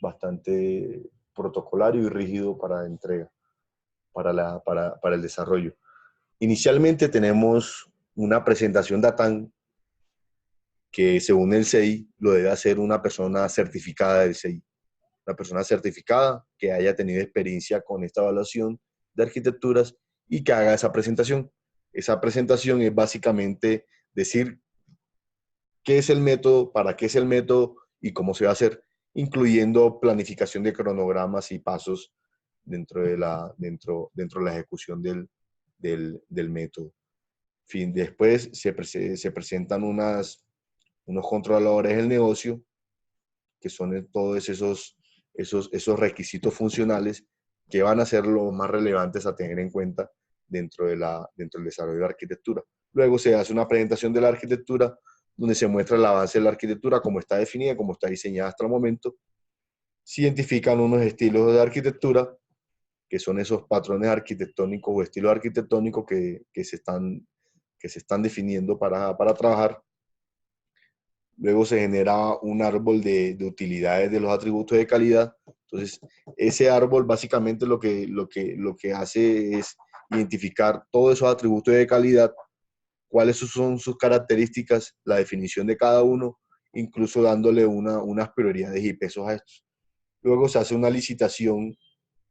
bastante protocolario y rígido para entrega, para el desarrollo. Inicialmente tenemos una presentación de ATAN que según el CEI lo debe hacer una persona certificada del CEI. Una persona certificada que haya tenido experiencia con esta evaluación de arquitecturas y que haga esa presentación. Esa presentación es básicamente decir qué es el método, para qué es el método y cómo se va a hacer, incluyendo planificación de cronogramas y pasos dentro de la ejecución del método. Después se presentan unos controladores del negocio, que son todos esos requisitos funcionales que van a ser los más relevantes a tener en cuenta dentro del desarrollo de la arquitectura. Luego se hace una presentación de la arquitectura donde se muestra el avance de la arquitectura, cómo está definida, cómo está diseñada hasta el momento. Se identifican unos estilos de arquitectura, que son esos patrones arquitectónicos o estilos arquitectónicos que se están definiendo para trabajar. Luego se genera un árbol de utilidades de los atributos de calidad. Entonces, ese árbol básicamente lo que hace es identificar todos esos atributos de calidad, cuáles son sus características, la definición de cada uno, incluso dándole unas prioridades y pesos a estos. Luego se hace una licitación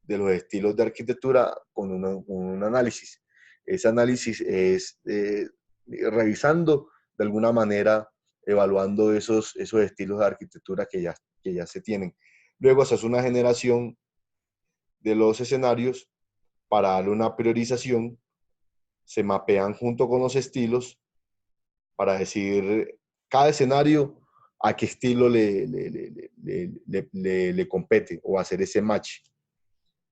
de los estilos de arquitectura con un análisis. Ese análisis es revisando de alguna manera, evaluando esos estilos de arquitectura que ya se tienen. Luego se hace una generación de los escenarios para darle una priorización, se mapean junto con los estilos para decir cada escenario a qué estilo le compete o hacer ese match.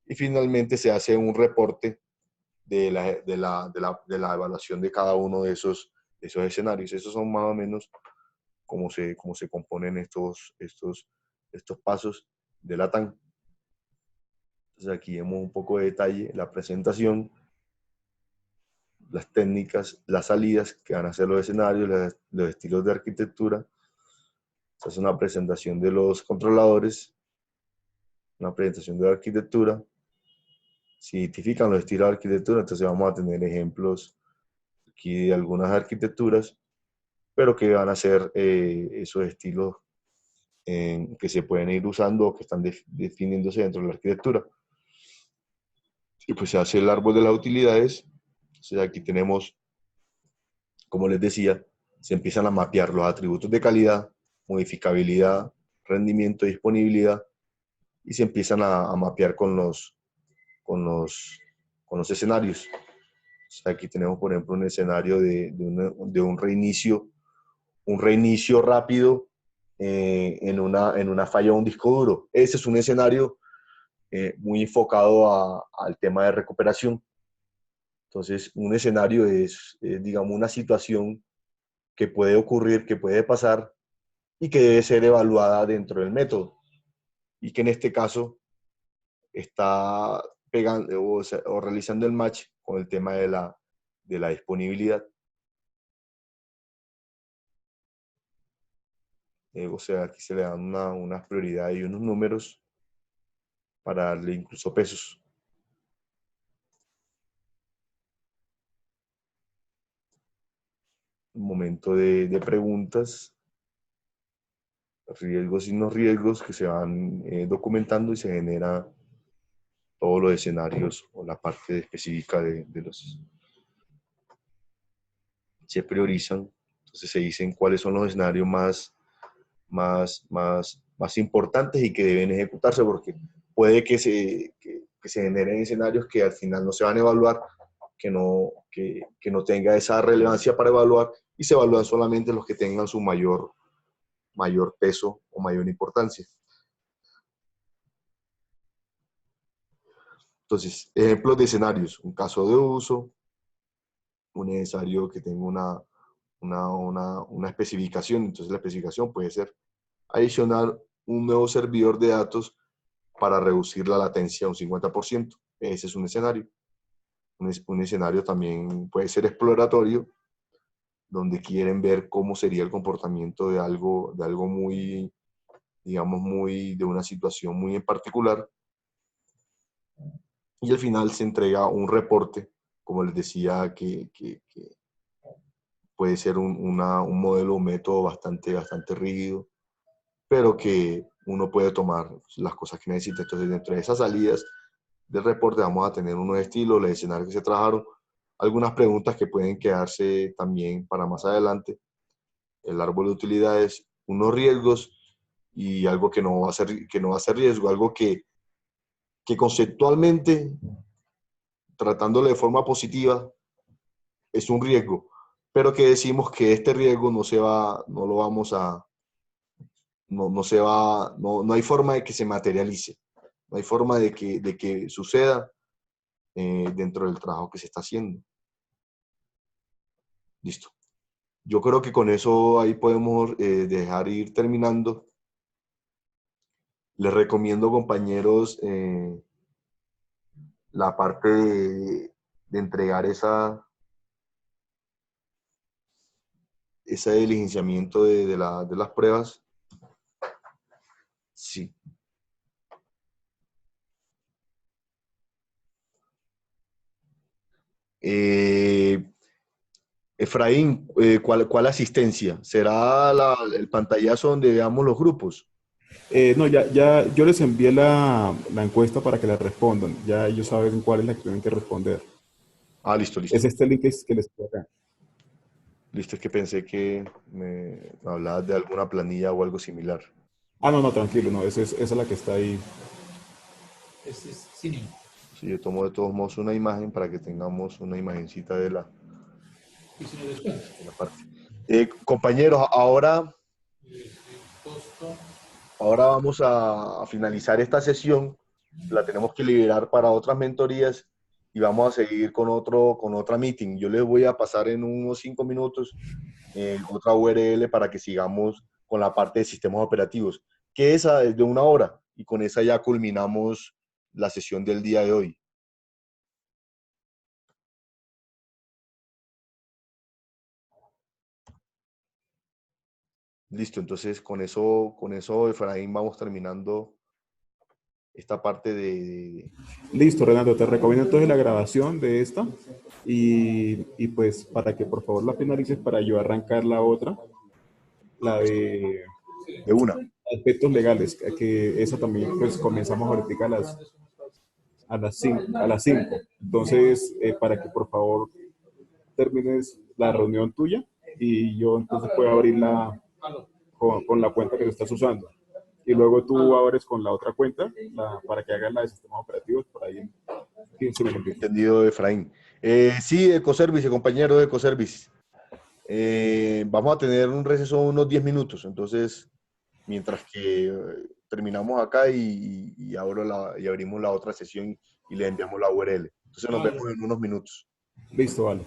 Y finalmente se hace un reporte de la evaluación de cada uno de esos escenarios. Esos son más o menos cómo se componen estos pasos de la TAN. Entonces aquí vemos un poco de detalle la presentación, las técnicas, las salidas que van a ser los escenarios, los estilos de arquitectura. Se hace una presentación de los controladores, una presentación de la arquitectura. Se identifican los estilos de arquitectura, entonces vamos a tener ejemplos aquí de algunas arquitecturas, pero que van a ser esos estilos que se pueden ir usando o que están definiéndose dentro de la arquitectura. Y pues se hace el árbol de las utilidades. Entonces aquí tenemos, como les decía, se empiezan a mapear los atributos de calidad, modificabilidad, rendimiento, disponibilidad, y se empiezan a mapear con los escenarios. O sea, aquí tenemos, por ejemplo, un escenario de un reinicio rápido en una falla de un disco duro. Ese es un escenario muy enfocado al tema de recuperación. Entonces, un escenario es, digamos, una situación que puede ocurrir, que puede pasar y que debe ser evaluada dentro del método. Y que en este caso está pegando o realizando el match con el tema de la disponibilidad. O sea, aquí se le dan unas prioridades y unos números para darle incluso pesos. Un momento de preguntas, riesgos y no riesgos que se van documentando y se genera todos los escenarios o la parte específica de los... Se priorizan, entonces se dicen cuáles son los escenarios más importantes y que deben ejecutarse, porque puede que se generen escenarios que al final no se van a evaluar, que no tenga esa relevancia para evaluar, y se evalúan solamente los que tengan su mayor peso o mayor importancia. Entonces, ejemplos de escenarios, un caso de uso, un necesario que tenga una especificación. Entonces, la especificación puede ser adicionar un nuevo servidor de datos para reducir la latencia a un 50%. Ese es un escenario. Un escenario también puede ser exploratorio, donde quieren ver cómo sería el comportamiento de algo muy, digamos, de una situación muy en particular. Y al final se entrega un reporte, como les decía, que puede ser un modelo, un método bastante rígido, pero que uno puede tomar las cosas que necesita. Entonces, dentro de esas salidas del reporte vamos a tener unos estilos, los escenarios que se trabajaron, algunas preguntas que pueden quedarse también para más adelante, el árbol de utilidades, unos riesgos y algo que no va a ser riesgo, algo que conceptualmente, tratándolo de forma positiva, es un riesgo, pero que decimos que este riesgo no lo vamos a, no se va, no hay forma de que se materialice, no hay forma de que suceda dentro del trabajo que se está haciendo. Listo. Yo creo que con eso ahí podemos dejar ir terminando. Les recomiendo, compañeros, la parte de entregar ese diligenciamiento de las pruebas. Sí. Efraín, ¿cuál asistencia? ¿Será el pantallazo donde veamos los grupos? No, yo les envié la encuesta para que la respondan. Ya ellos saben cuál es la que tienen que responder. Ah, listo, listo. Es este link que les queda acá. Listo, es que pensé que me hablabas de alguna planilla o algo similar. Ah, no, tranquilo, no, esa es la que está ahí. Este es cine. Sí, yo tomo de todos modos una imagen para que tengamos una imagencita de Y si no descuento. de la parte. Compañeros, Costo. ahora vamos a finalizar esta sesión. La tenemos que liberar para otras mentorías y vamos a seguir con otra meeting. Yo les voy a pasar en unos 5 minutos otra URL para que sigamos con la parte de sistemas operativos, que esa es de 1 hora y con esa ya culminamos la sesión del día de hoy. Listo, entonces con eso, Efraín, vamos terminando esta parte de... Listo, Renato, te recomiendo entonces la grabación de esta y pues para que por favor la finalices para yo arrancar la otra, la de de una. aspectos legales, que esa también pues comenzamos ahorita a las 5. Entonces, para que por favor termines la reunión tuya y yo entonces puedo abrirla con la cuenta que tú estás usando. Y luego tú abres con la otra cuenta para que hagas la de sistemas operativos por ahí en 15 minutos. Entendido, Efraín. Sí, Ecoservice, compañero de Ecoservice. Vamos a tener un receso de unos 10 minutos, entonces, mientras que terminamos acá y abrimos la otra sesión y le enviamos la URL. Entonces nos vemos en unos minutos. Listo, vale.